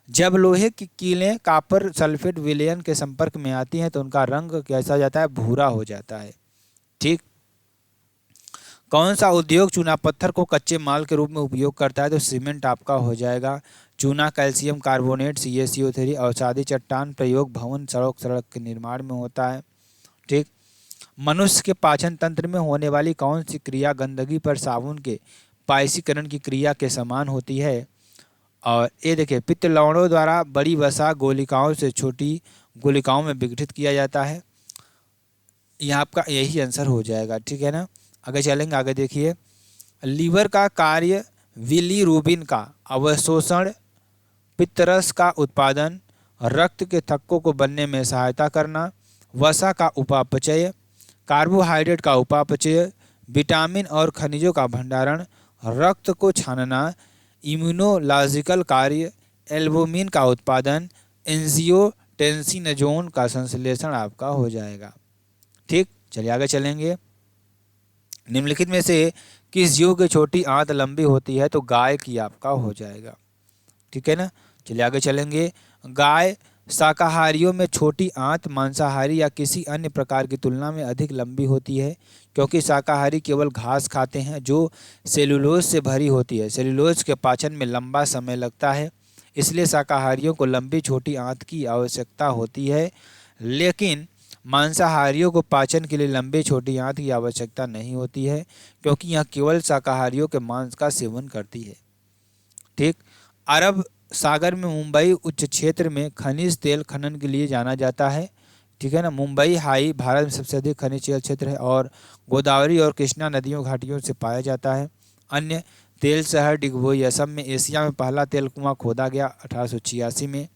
जब लोहे की कीलें कॉपर सल्फेट विलयन के संपर्क में आती हैं तो उनका रंग कैसा हो जाता है? भूरा हो जाता है। ठीक, कौन सा उद्योग चूना पत्थर को कच्चे माल के रूप में उपयोग करता है? तो सीमेंट आपका हो जाएगा। चूना, कैल्शियम कार्बोनेट, CaCO3, अवसादी चट्टान प्रयोग भवन, सड़क के निर्माण में होता है। ठीक। मनुष्य के पाचन तंत्र में होने वाली कौन सी क्रिया गंदगी पर साबुन के पायसीकरण की क्रिया के समान होती है? और ये देखिए, पित्त लवणों द्वारा बड़ी वसा गोलिकाओं से छोटी गोलिकाओं में विघटित किया जाता है। यहाँ आपका यही आंसर हो जाएगा। ठीक है ना। आगे चलेंगे, आगे देखिए, लीवर का कार्य बिलीरुबिन का अवशोषण, पित्तरस का उत्पादन, रक्त के थक्कों को बनने में सहायता करना, वसा का उपापचय, कार्बोहाइड्रेट का उपापचय, विटामिन और खनिजों का भंडारण, रक्त को छानना, इम्यूनोलॉजिकल कार्य, एल्बुमिन का उत्पादन, एंजियोटेंसिनोजोन का संश्लेषण आपका हो जाएगा। ठीक। चलिए आगे चलेंगे। निम्नलिखित में से किस जीव की छोटी आंत लंबी होती है? तो गाय की आपका हो जाएगा। ठीक है ना। चलिए आगे चलेंगे। गाय शाकाहारियों में छोटी आंत मांसाहारी या किसी अन्य प्रकार की तुलना में अधिक लंबी होती है, क्योंकि शाकाहारी केवल घास खाते हैं जो सेलुलोज से भरी होती है। सेलुलोज के पाचन में लंबा समय लगता है, इसलिए शाकाहारियों को लंबी छोटी आंत की आवश्यकता होती है, लेकिन मांसाहारियों को पाचन के लिए लंबी छोटी आंत की आवश्यकता नहीं होती है, क्योंकि यह केवल शाकाहारियों के मांस का सेवन करती है। ठीक। अरब सागर में मुंबई उच्च क्षेत्र में खनिज तेल खनन के लिए जाना जाता है। ठीक है ना। मुंबई हाई भारत में सबसे अधिक खनिज तेल क्षेत्र है और गोदावरी और कृष्णा नदियों घाटियों से पाया जाता है। अन्य तेल शहर डिगबोई असम में एशिया में पहला तेल कुआं खोदा गया 1886 में।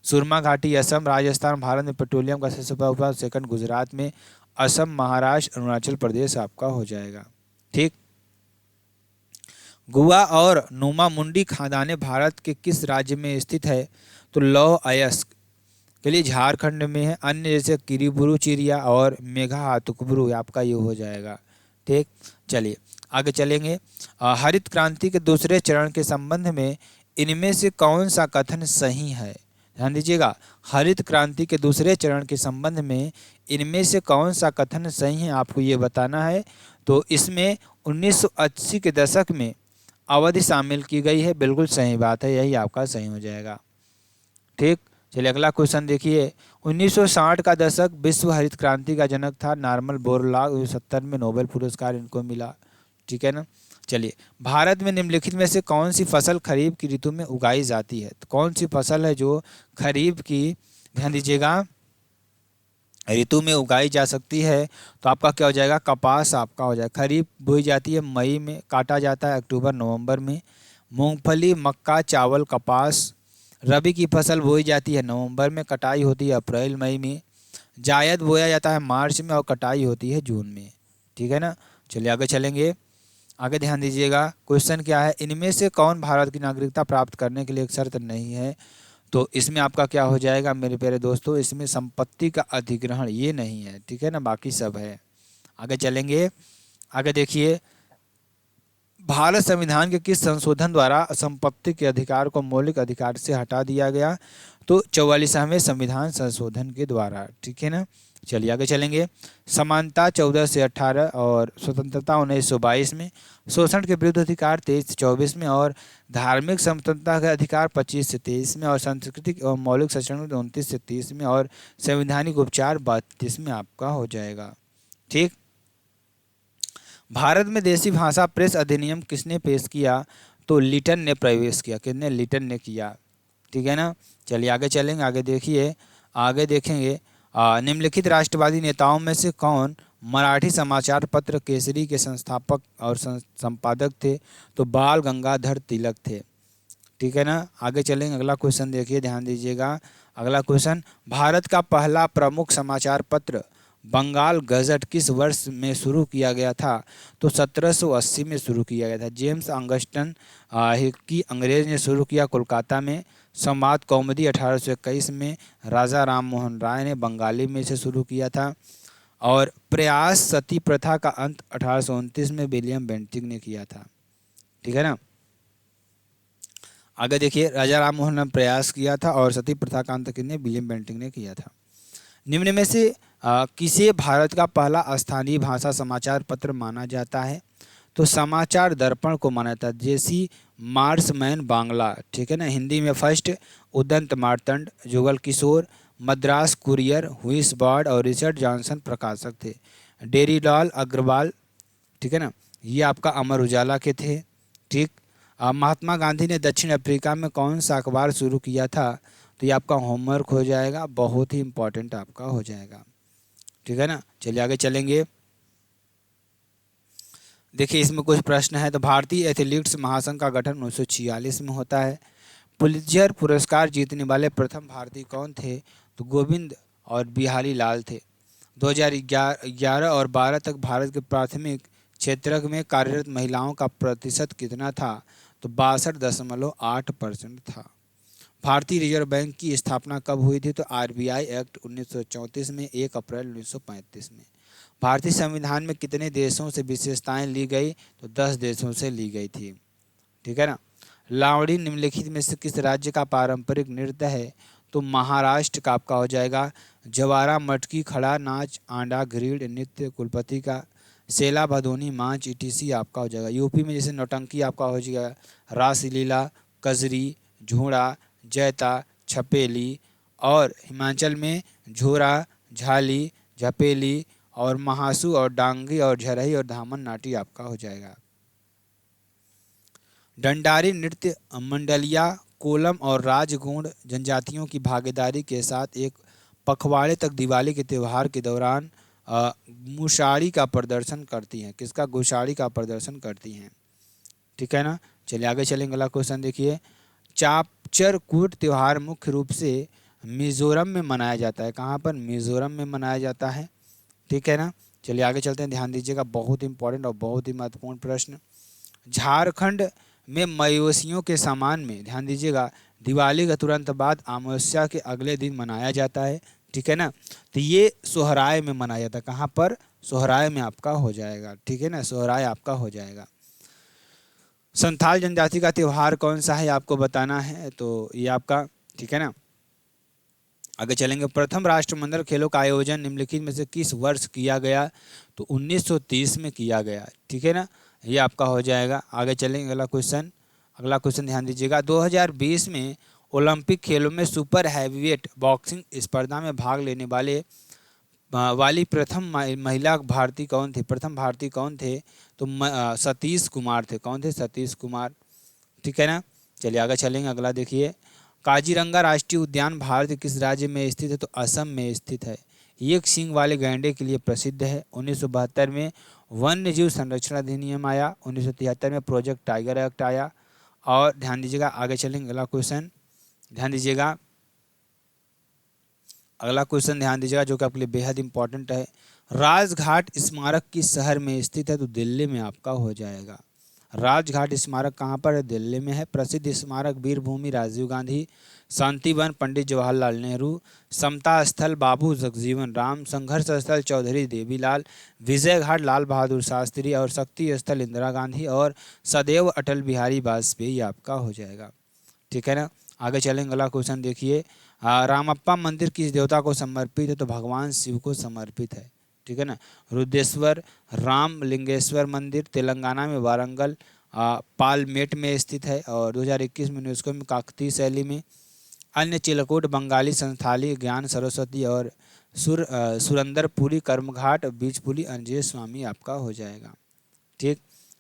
सुरमा घाटी असम राजस्थान भारत में पेट्रोलियम का सबसे बड़ा उत्पादक, सेकंड गुजरात में, असम महाराष्ट्र अरुणाचल प्रदेश आपका हो जाएगा। ठीक। गुआ और नोमा मुंडी खादाने भारत के किस राज्य में स्थित है? तो लौह अयस्क के लिए झारखंड में है। अन्य जैसे किरीबुरु चिरिया और मेघाहातुबुरु आपका ये हो जाएगा। ठीक। चलिए आगे चलेंगे। हरित क्रांति के दूसरे चरण के संबंध में इनमें से कौन सा कथन सही है? ध्यान दीजिएगा, हरित क्रांति के दूसरे चरण के संबंध में इनमें से कौन सा कथन सही है आपको ये बताना है। तो इसमें 1980 के दशक में अवधि शामिल की गई है। बिल्कुल सही बात है, यही आपका सही हो जाएगा। ठीक। चलिए अगला क्वेश्चन देखिए। 1960 का दशक विश्व हरित क्रांति का जनक था नॉर्मन बोरलॉग। 1970 में नोबेल पुरस्कार इनको मिला। ठीक है ना। चलिए, भारत में निम्नलिखित में से कौन सी फसल खरीफ की ऋतु में उगाई जाती है? तो कौन सी फसल है जो खरीफ की, ध्यान दीजिएगा, ऋतु में उगाई जा सकती है? तो आपका क्या हो जाएगा? कपास आपका हो जाएगा। खरीफ बोई जाती है मई में, काटा जाता है अक्टूबर नवंबर में। मूंगफली, मक्का, चावल, कपास। रबी की फसल बोई जाती है नवंबर में, कटाई होती है अप्रैल मई में। जायद बोया जाता है मार्च में और कटाई होती है जून में। ठीक है ना। चलिए आगे चलेंगे। आगे ध्यान दीजिएगा, क्वेश्चन क्या है? इनमें से कौन भारत की नागरिकता प्राप्त करने के लिए एक शर्त नहीं है? तो इसमें आपका क्या हो जाएगा मेरे प्यारे दोस्तों? इसमें संपत्ति का अधिग्रहण ये नहीं है। ठीक है ना, बाकी सब है। आगे चलेंगे। आगे देखिए, भारत संविधान के किस संशोधन द्वारा संपत्ति के अधिकार को मौलिक अधिकार से हटा दिया गया? तो 44वें संविधान संशोधन के द्वारा। ठीक है ना। चलिए आगे चलेंगे। समानता 14 से 18 और स्वतंत्रता 1922 में, शोषण के विरुद्ध अधिकार 23 से 24 में और धार्मिक स्वतंत्रता का अधिकार 25 से 23 में और सांस्कृतिक और मौलिक संरक्षण 29 से 30 में और संवैधानिक उपचार 32 में आपका हो जाएगा। ठीक। भारत में देशी भाषा प्रेस अधिनियम किसने पेश किया? तो लिटन ने प्रवेश किया। किसने? लिटन ने किया। ठीक है ना। चलिए आगे चलेंगे। आगे देखिए, आगे देखेंगे, निम्नलिखित राष्ट्रवादी नेताओं में से कौन मराठी समाचार पत्र केसरी के संस्थापक और संपादक थे? तो बाल गंगाधर तिलक थे। ठीक है ना। आगे चलेंगे। अगला क्वेश्चन देखिए, ध्यान दीजिएगा। अगला क्वेश्चन, भारत का पहला प्रमुख समाचार पत्र बंगाल गजट किस वर्ष में शुरू किया गया था? तो 1780 में शुरू किया गया था। जेम्स ऑगस्टन की अंग्रेज ने शुरू किया कोलकाता में। संवाद कौमुदी 1821 में राजा राम मोहन राय ने बंगाली में इसे शुरू किया था। और प्रयास सती प्रथा का अंत 1829 में विलियम बेंटिक ने किया था। ठीक है ना। आगे देखिए, राजा राम मोहन ने प्रयास किया था और सती प्रथा का अंत किसने? विलियम बेंटिक ने किया था। निम्न में से किसे भारत का पहला स्थानीय भाषा समाचार पत्र माना जाता है? तो समाचार दर्पण को माना जाता है। जेसी मार्समैन बांग्ला, ठीक है ना। हिंदी में first Udant Martand, Jugal Kishore, Madras courier, हुइस bird और रिचर्ड जॉनसन प्रकाशक थे। डेरिलाल अग्रवाल, ठीक है ना, ये आपका अमर उजाला के थे। ठीक। महात्मा गांधी ने दक्षिण अफ्रीका में कौन सा अखबार शुरू किया था? तो ये आपका होमवर्क हो जाएगा, बहुत ही इंपॉर्टेंट आपका हो जाएगा, ठीक है ना। चलिए आगे चलेंगे। देखिए इसमें कुछ प्रश्न है। तो भारतीय एथलीट्स महासंघ का गठन 1946 में होता है। पुलित्जर पुरस्कार जीतने वाले प्रथम भारतीय कौन थे? तो गोविंद और बिहारी लाल थे। 2011 और 12 तक भारत के प्राथमिक क्षेत्र में कार्यरत महिलाओं का प्रतिशत कितना था? तो 62.8% था। भारतीय रिजर्व बैंक की स्थापना कब हुई थी? तो आरबीआई एक्ट 1934 में, 1 अप्रैल 1935 में। भारतीय संविधान में कितने देशों से विशेषताएं ली गई? तो 10 देशों से ली गई थी, ठीक है ना। लावड़ी निम्नलिखित में से किस राज्य का पारंपरिक नृत्य है? तो महाराष्ट्र का आपका हो जाएगा। जवारा, मटकी, खड़ा नाच, आंडा, ग्रीड नृत्य कुलपति का, सेला, भदोनी, मांच, ईटीसी आपका हो जाएगा। यूपी में जैसे नौटंकी आपका हो जाएगा, रासलीला, कजरी, झूड़ा, जैता, छपेली। और हिमाचल में झोरा, झाली, झपेली और महासू और डांगी और झरही और धामन नाटी आपका हो जाएगा। डंडारी नृत्य मंडलिया, कोलम और राजगोंड जनजातियों की भागीदारी के साथ एक पखवाड़े तक दिवाली के त्यौहार के दौरान मुशाड़ी का प्रदर्शन करती हैं। किसका? गुशाड़ी का प्रदर्शन करती हैं, ठीक है ना। चलिए आगे चलेंगे। अगला क्वेश्चन देखिए। चापचर कूट त्यौहार मुख्य रूप से मिजोरम में मनाया जाता है। कहाँ पर? मिजोरम में मनाया जाता है, ठीक है ना। चलिए आगे चलते हैं, ध्यान दीजिएगा, बहुत इंपॉर्टेंट और बहुत ही महत्वपूर्ण प्रश्न। झारखंड में मवेशियों के सम्मान में, ध्यान दीजिएगा, दिवाली के तुरंत बाद अमावस्या के अगले दिन मनाया जाता है, ठीक है ना। तो ये सोहराय में मनाया जाता है। कहाँ पर? सोहराय में आपका हो जाएगा, ठीक है ना, सोहराय आपका हो जाएगा। संथाल जनजाति का त्यौहार कौन सा है आपको बताना है, तो ये आपका, ठीक है ना। आगे चलेंगे। प्रथम राष्ट्रमंडल खेलों का आयोजन निम्नलिखित में से किस वर्ष किया गया? तो 1930 में किया गया, ठीक है ना, ये आपका हो जाएगा। आगे चलेंगे। अगला क्वेश्चन ध्यान दीजिएगा। 2020 में ओलंपिक खेलों में सुपर हैवीवेट बॉक्सिंग स्पर्धा में भाग लेने वाली प्रथम महिला भारतीय कौन थी? प्रथम भारतीय कौन थे? तो सतीश कुमार थे। कौन थे? सतीश कुमार, ठीक है ना। चलिए आगे चलेंगे। अगला देखिए। काजीरंगा राष्ट्रीय उद्यान भारत के किस राज्य में स्थित है? तो असम में स्थित है। एक सींग वाले गैंडे के लिए प्रसिद्ध है। 1972 में वन्य जीव संरक्षण अधिनियम आया। 1973 में प्रोजेक्ट टाइगर एक्ट आया। और ध्यान दीजिएगा, आगे चलेंगे। अगला क्वेश्चन ध्यान दीजिएगा। अगला क्वेश्चन ध्यान दीजिएगा जो कि आपके लिए बेहद इंपॉर्टेंट है। राजघाट स्मारक किस शहर में स्थित है? तो दिल्ली में आपका हो जाएगा। राजघाट स्मारक कहाँ पर है? दिल्ली में है। प्रसिद्ध स्मारक वीर भूमि राजीव गांधी, शांति वन पंडित जवाहरलाल नेहरू, समता स्थल बाबू जगजीवन राम, संघर्ष स्थल चौधरी देवीलाल, विजय घाट लाल बहादुर शास्त्री और शक्ति स्थल इंदिरा गांधी और सदैव अटल बिहारी वाजपेयी आपका हो जाएगा, ठीक है ना। आगे चलेंगे। अगला क्वेश्चन देखिए। रामप्पा मंदिर किस देवता को समर्पित है? तो भगवान शिव को समर्पित है, ठीक है ना। रुद्रेश्वर रामलिंगेश्वर मंदिर तेलंगाना में वारंगल पालमेट में स्थित है और 2021 में यूनेस्को में काकतीय शैली में। अन्य चिलकूट बंगाली संथाली ज्ञान सरस्वती और सुरंदरपुरी कर्मघाट बीजपुरी अंजय स्वामी आपका हो जाएगा, ठीक।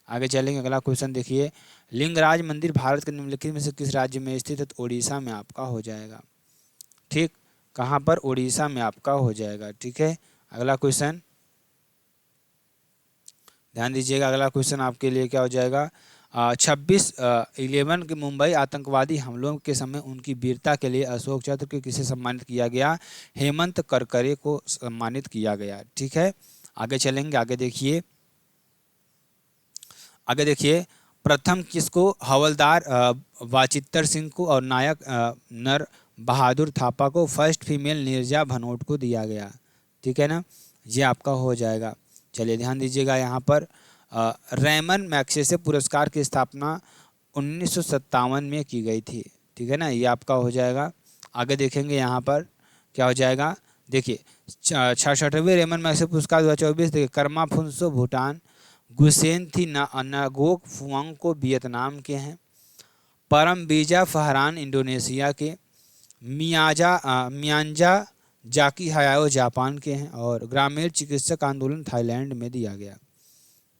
आगे चलेंगे। अगला क्वेश्चन देखिए। लिंगराज मंदिर भारत के निम्नलिखित में से किस राज्य में स्थित है? तो ओडिशा में आपका हो जाएगा, ठीक। कहाँ पर? ओडिशा में आपका हो जाएगा, ठीक है। अगला क्वेश्चन ध्यान दीजिएगा। अगला क्वेश्चन आपके लिए क्या हो जाएगा? 26/11 के मुंबई आतंकवादी हमलों के समय उनकी वीरता के लिए अशोक चक्र के किसे सम्मानित किया गया? हेमंत करकरे को सम्मानित किया गया, ठीक है। आगे चलेंगे। आगे देखिए। प्रथम किसको? हवलदार वाचित्तर सिंह को और नायक नर बहादुर थापा को फर्स्ट फीमेल नीरजा भनोट को दिया गया, ठीक है ना, ये आपका हो जाएगा। चलिए ध्यान दीजिएगा। यहाँ पर रैमन मैग्सेसे पुरस्कार की स्थापना 1957 में की गई थी, ठीक है ना, ये आपका हो जाएगा। आगे देखेंगे यहाँ पर क्या हो जाएगा। देखिए 66वें रैमन मैग्सेसे पुरस्कार 2024 देखिए। कर्मा फुनसो भूटान, गुसेन थी नगोक फुआंको वियतनाम के हैं, परमबीजा फहरान इंडोनेशिया के, मियांजा जाकी हयाओ जापान के हैं और ग्रामीण चिकित्सक आंदोलन थाईलैंड में दिया गया।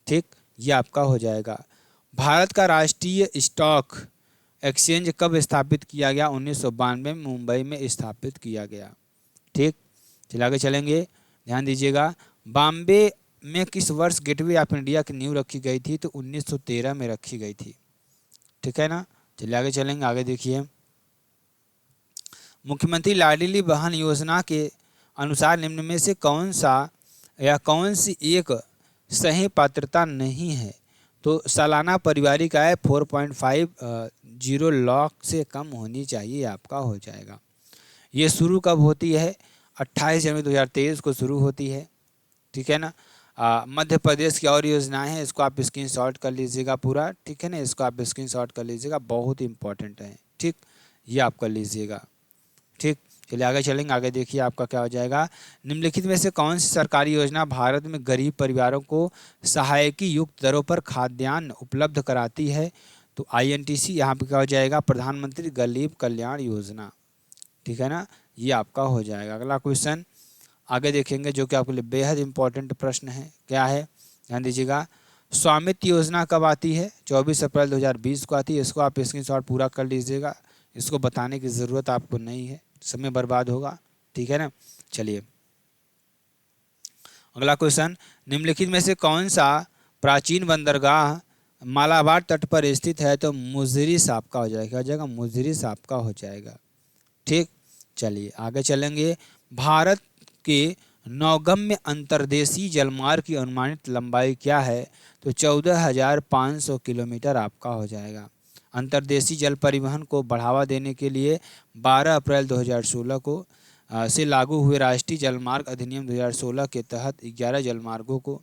ठीक, ये आपका हो जाएगा। भारत का राष्ट्रीय स्टॉक एक्सचेंज कब स्थापित किया गया? 1992 में मुंबई में स्थापित किया गया। ठीक, चलिए आगे चलेंगे, ध्यान दीजिएगा। बॉम्बे में किस वर्ष गेटवे ऑफ इंडिया की नींव रखी गई थी? तो 1913 में रखी गई थी। ठीक है ना, चलिए आगे चलेंगे, आगे देखिए। मुख्यमंत्री लाडली बहन योजना के अनुसार निम्न में से कौन सा या कौन सी एक सही पात्रता नहीं है? तो सालाना पारिवारिक आय 4.50 लाख से कम होनी चाहिए, आपका हो जाएगा। ये शुरू कब होती है? 28 जनवरी 2023 को शुरू होती है। ठीक है ना। मध्य प्रदेश की और योजनाएं हैं, इसको आप स्क्रीनशॉट कर लीजिएगा पूरा। ठीक है ना, इसको आप स्क्रीनशॉट कर लीजिएगा, बहुत इंपॉर्टेंट है। ठीक, ये आप कर लीजिएगा। ठीक, चलिए आगे चलेंगे, आगे देखिए आपका क्या हो जाएगा। निम्नलिखित में से कौन सी सरकारी योजना भारत में गरीब परिवारों को सहायकी युक्त दरों पर खाद्यान्न उपलब्ध कराती है? तो INTC यहाँ पे क्या हो जाएगा? प्रधानमंत्री गरीब कल्याण योजना। ठीक है ना, ये आपका हो जाएगा। अगला क्वेश्चन आगे देखेंगे जो कि आपके लिए बेहद इंपॉर्टेंट प्रश्न है। क्या है, ध्यान दीजिएगा। स्वामित्व योजना कब आती है? 24 अप्रैल 2020 को आती है। इसको आप स्क्रीनशॉट पूरा कर लीजिएगा, इसको बताने की ज़रूरत आपको नहीं है, समय बर्बाद होगा। ठीक है ना, चलिए अगला क्वेश्चन। निम्नलिखित में से कौन सा प्राचीन बंदरगाह मालाबार तट पर स्थित है? तो मुजरिस आपका हो जाएगा, मुजरिस आपका हो जाएगा। ठीक, चलिए आगे चलेंगे। भारत के नौगम्य अंतर्देशीय जलमार्ग की अनुमानित लंबाई क्या है? तो 14,500 किलोमीटर आपका हो जाएगा। अंतर्देशीय जल परिवहन को बढ़ावा देने के लिए 12 अप्रैल 2016 को से लागू हुए राष्ट्रीय जलमार्ग अधिनियम 2016 के तहत 11 जलमार्गों को,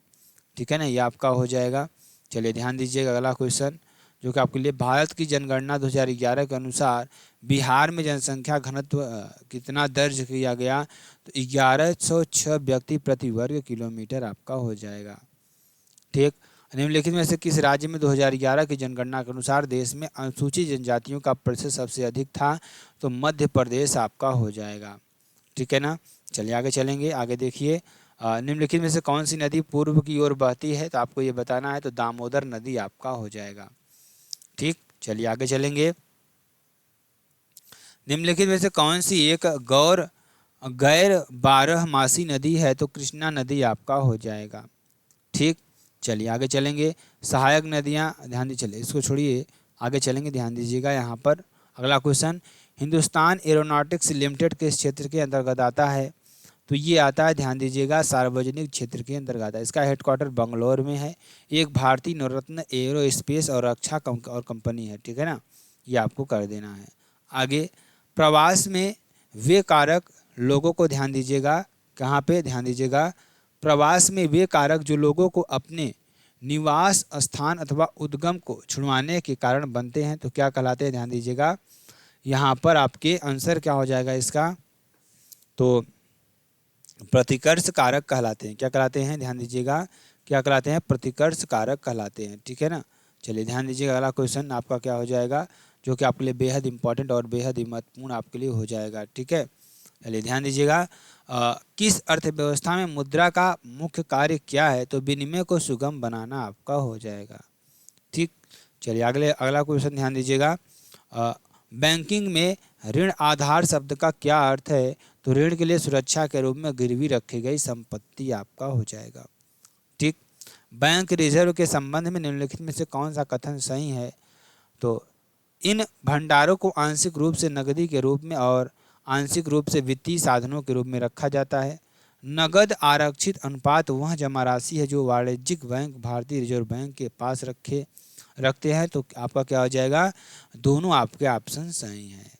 ठीक है ना, ये आपका हो जाएगा। चलिए ध्यान दीजिएगा अगला क्वेश्चन जो कि आपके लिए। भारत की जनगणना 2011 के अनुसार बिहार में जनसंख्या घनत्व कितना दर्ज किया गया? तो 1106 व्यक्ति प्रति वर्ग किलोमीटर आपका हो जाएगा। ठीक, निम्नलिखित में से किस राज्य में 2011 की जनगणना के अनुसार देश में अनुसूचित जनजातियों का प्रतिशत सबसे अधिक था? तो मध्य प्रदेश आपका हो जाएगा। ठीक है ना, चलिए आगे चलेंगे, आगे देखिए। निम्नलिखित में से कौन सी नदी पूर्व की ओर बहती है? तो आपको ये बताना है, तो दामोदर नदी आपका हो जाएगा। ठीक, चलिए आगे चलेंगे। निम्नलिखित में से कौन सी एक गैर 12मासी नदी है? तो कृष्णा नदी आपका हो जाएगा। ठीक, चलिए आगे चलेंगे। सहायक नदियां, ध्यान दीजिए, चलिए इसको छोड़िए, आगे चलेंगे, ध्यान दीजिएगा यहाँ पर। अगला क्वेश्चन, हिंदुस्तान एरोनॉटिक्स लिमिटेड किस क्षेत्र के अंतर्गत आता है? तो ये आता है, ध्यान दीजिएगा, सार्वजनिक क्षेत्र के अंतर्गत आता है। इसका हेडक्वार्टर बंगलोर में है। एक भारतीय नवरत्न एरो स्पेस और रक्षा और कंपनी है। ठीक है ना, ये आपको कर देना है। आगे, प्रवास में वे कारक लोगों को, ध्यान दीजिएगा कहाँ पे, ध्यान दीजिएगा, प्रवास में वे कारक जो लोगों को अपने निवास स्थान अथवा उद्गम को छुड़वाने के कारण बनते हैं, तो क्या कहलाते हैं? ध्यान दीजिएगा, यहाँ पर आपके आंसर क्या हो जाएगा इसका? तो प्रतिकर्ष कारक कहलाते हैं। क्या कहलाते हैं? ध्यान दीजिएगा, क्या कहलाते हैं? प्रतिकर्ष कारक कहलाते हैं। ठीक है ना, चलिए ध्यान दीजिएगा। अगला क्वेश्चन आपका क्या हो जाएगा जो कि आपके लिए बेहद इंपॉर्टेंट और बेहद ही महत्वपूर्ण आपके लिए हो जाएगा। ठीक है, चलिए ध्यान दीजिएगा। किस अर्थव्यवस्था में मुद्रा का मुख्य कार्य क्या है? तो विनिमय को सुगम बनाना आपका हो जाएगा। ठीक, चलिए अगला क्वेश्चन ध्यान दीजिएगा। बैंकिंग में ऋण आधार शब्द का क्या अर्थ है? तो ऋण के लिए सुरक्षा के रूप में गिरवी रखी गई संपत्ति आपका हो जाएगा। ठीक, बैंक रिजर्व के संबंध में निम्नलिखित में से कौन सा कथन सही है? तो इन भंडारों को आंशिक रूप से नकदी के रूप में और आंशिक रूप से वित्तीय साधनों के रूप में रखा जाता है। नगद आरक्षित अनुपात वह जमा राशि है जो वाणिज्यिक बैंक भारतीय रिजर्व बैंक के पास रखते हैं। तो आपका क्या हो जाएगा? दोनों आपके ऑप्शन सही हैं।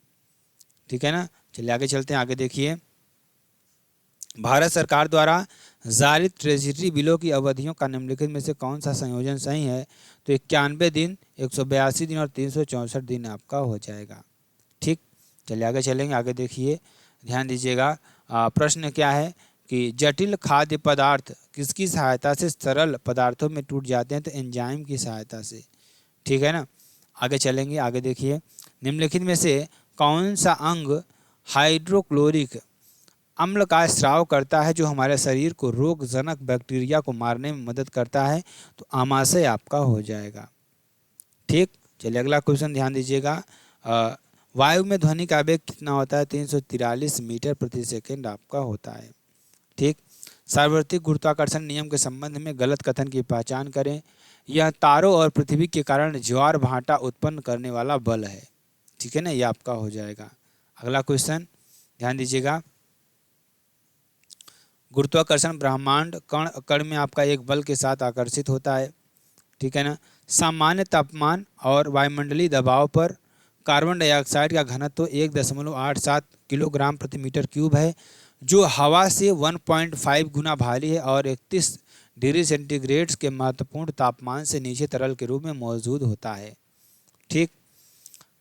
ठीक है ना, चलिए आगे चलते हैं, आगे देखिए। भारत सरकार द्वारा जारी ट्रेजरी बिलों की अवधियों का निम्नलिखित में से कौन सा संयोजन सही है? तो 91 दिन, 182 दिन और 364 दिन आपका हो जाएगा। ठीक, चलिए आगे चलेंगे, आगे देखिए, ध्यान दीजिएगा। प्रश्न क्या है कि जटिल खाद्य पदार्थ किसकी सहायता से सरल पदार्थों में टूट जाते हैं, तो एंजाइम की सहायता से। ठीक है ना। आगे चलेंगे, आगे देखिए, निम्नलिखित में से कौन सा अंग हाइड्रोक्लोरिक अम्ल का स्राव करता है जो हमारे शरीर को रोगजनक बैक्टीरिया को मारने में मदद करता है, तो आमाशय आपका हो जाएगा। ठीक, चलिए अगला क्वेश्चन ध्यान दीजिएगा। वायु में ध्वनि का वेग कितना होता है, 343 मीटर प्रति सेकंड आपका होता है। ठीक, सार्वत्रिक गुरुत्वाकर्षण नियम के संबंध में गलत कथन की पहचान करें। यह तारों और पृथ्वी के कारण ज्वार भाटा उत्पन्न करने वाला बल है। ठीक है ना, यह आपका हो जाएगा। अगला क्वेश्चन ध्यान दीजिएगा, गुरुत्वाकर्षण ब्रह्मांड कण कण में आपका एक बल के साथ आकर्षित होता है। ठीक है ना। सामान्य तापमान और वायुमंडलीय दबाव पर कार्बन डाइऑक्साइड का घनत्व 1.87 किलोग्राम प्रति मीटर क्यूब है, जो हवा से 1.5 गुना भारी है और 31 डिग्री सेंटीग्रेड के महत्वपूर्ण तापमान से नीचे तरल के रूप में मौजूद होता है। ठीक,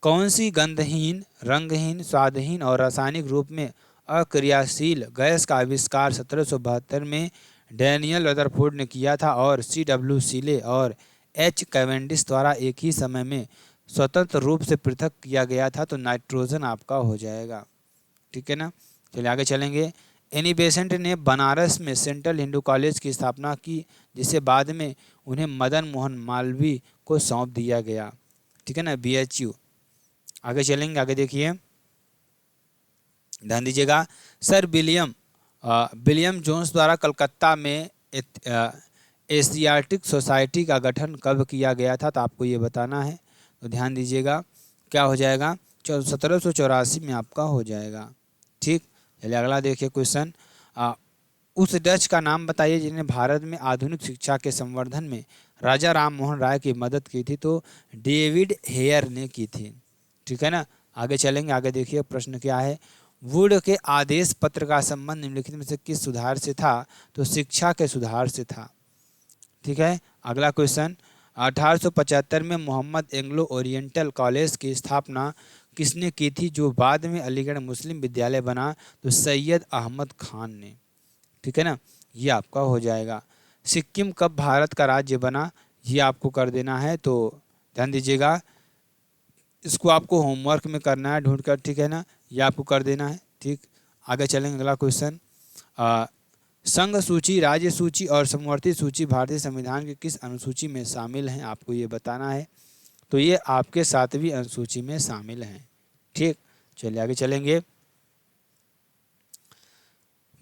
कौन सी गंधहीन, रंगहीन, स्वादहीन और रासायनिक रूप में अक्रियाशील गैस का आविष्कार 1772 में डैनियल रदरफोर्ड ने किया था और C.W. सीले और H. कैवेंडिश द्वारा एक ही समय में स्वतंत्र रूप से पृथक किया गया था, तो नाइट्रोजन आपका हो जाएगा। ठीक है ना। चलिए आगे चलेंगे। एनी बेसेंट ने बनारस में सेंट्रल हिंदू कॉलेज की स्थापना की, जिसे बाद में उन्हें मदन मोहन मालवीय को सौंप दिया गया। ठीक है ना, BHU। आगे चलेंगे, आगे देखिए, ध्यान दीजिएगा। सर विलियम जोन्स द्वारा कलकत्ता में एशियाटिक सोसाइटी का गठन कब किया गया था, तो आपको ये बताना है। तो ध्यान दीजिएगा, क्या हो जाएगा, 1784 में आपका हो जाएगा। ठीक, चलिए अगला देखिए क्वेश्चन। उस डच का नाम बताइए जिन्हें भारत में आधुनिक शिक्षा के संवर्धन में राजा राम मोहन राय की मदद की थी, तो डेविड हेयर ने की थी। ठीक है ना। आगे चलेंगे, आगे देखिए प्रश्न क्या है। वुड के आदेश पत्र का संबंध निम्नलिखित में से किस सुधार से था, तो शिक्षा के सुधार से था। ठीक है। अगला क्वेश्चन, 1875 में मोहम्मद एंग्लो ओरिएंटल कॉलेज की स्थापना किसने की थी, जो बाद में अलीगढ़ मुस्लिम विद्यालय बना, तो सैयद अहमद खान ने। ठीक है ना, ये आपका हो जाएगा। सिक्किम कब भारत का राज्य बना, ये आपको कर देना है, तो ध्यान दीजिएगा, इसको आपको होमवर्क में करना है ढूंढ कर। ठीक है ना, ये आपको कर देना है। ठीक, आगे चलेंगे, अगला क्वेश्चन। संघ सूची, राज्य सूची और समवर्ती सूची भारतीय संविधान की किस अनुसूची में शामिल हैं, आपको ये बताना है। तो ये आपके 7वीं अनुसूची में शामिल हैं। ठीक, चलिए आगे चलेंगे।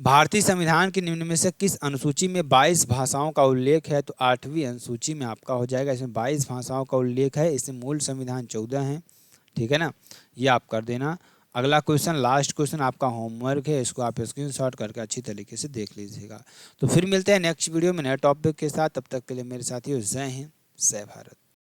भारतीय संविधान की निम्न में से किस अनुसूची में 22 भाषाओं का उल्लेख है, तो 8वीं अनुसूची में आपका हो जाएगा। इसमें 22 भाषाओं का उल्लेख है, इसमें मूल संविधान 14 हैं। ठीक है ना, ये आप कर देना। अगला क्वेश्चन, लास्ट क्वेश्चन आपका होमवर्क है, इसको आप स्क्रीनशॉट करके अच्छी तरीके से देख लीजिएगा। तो फिर मिलते हैं नेक्स्ट वीडियो में नए टॉपिक के साथ, तब तक के लिए मेरे साथियों जय हिंद, जय भारत।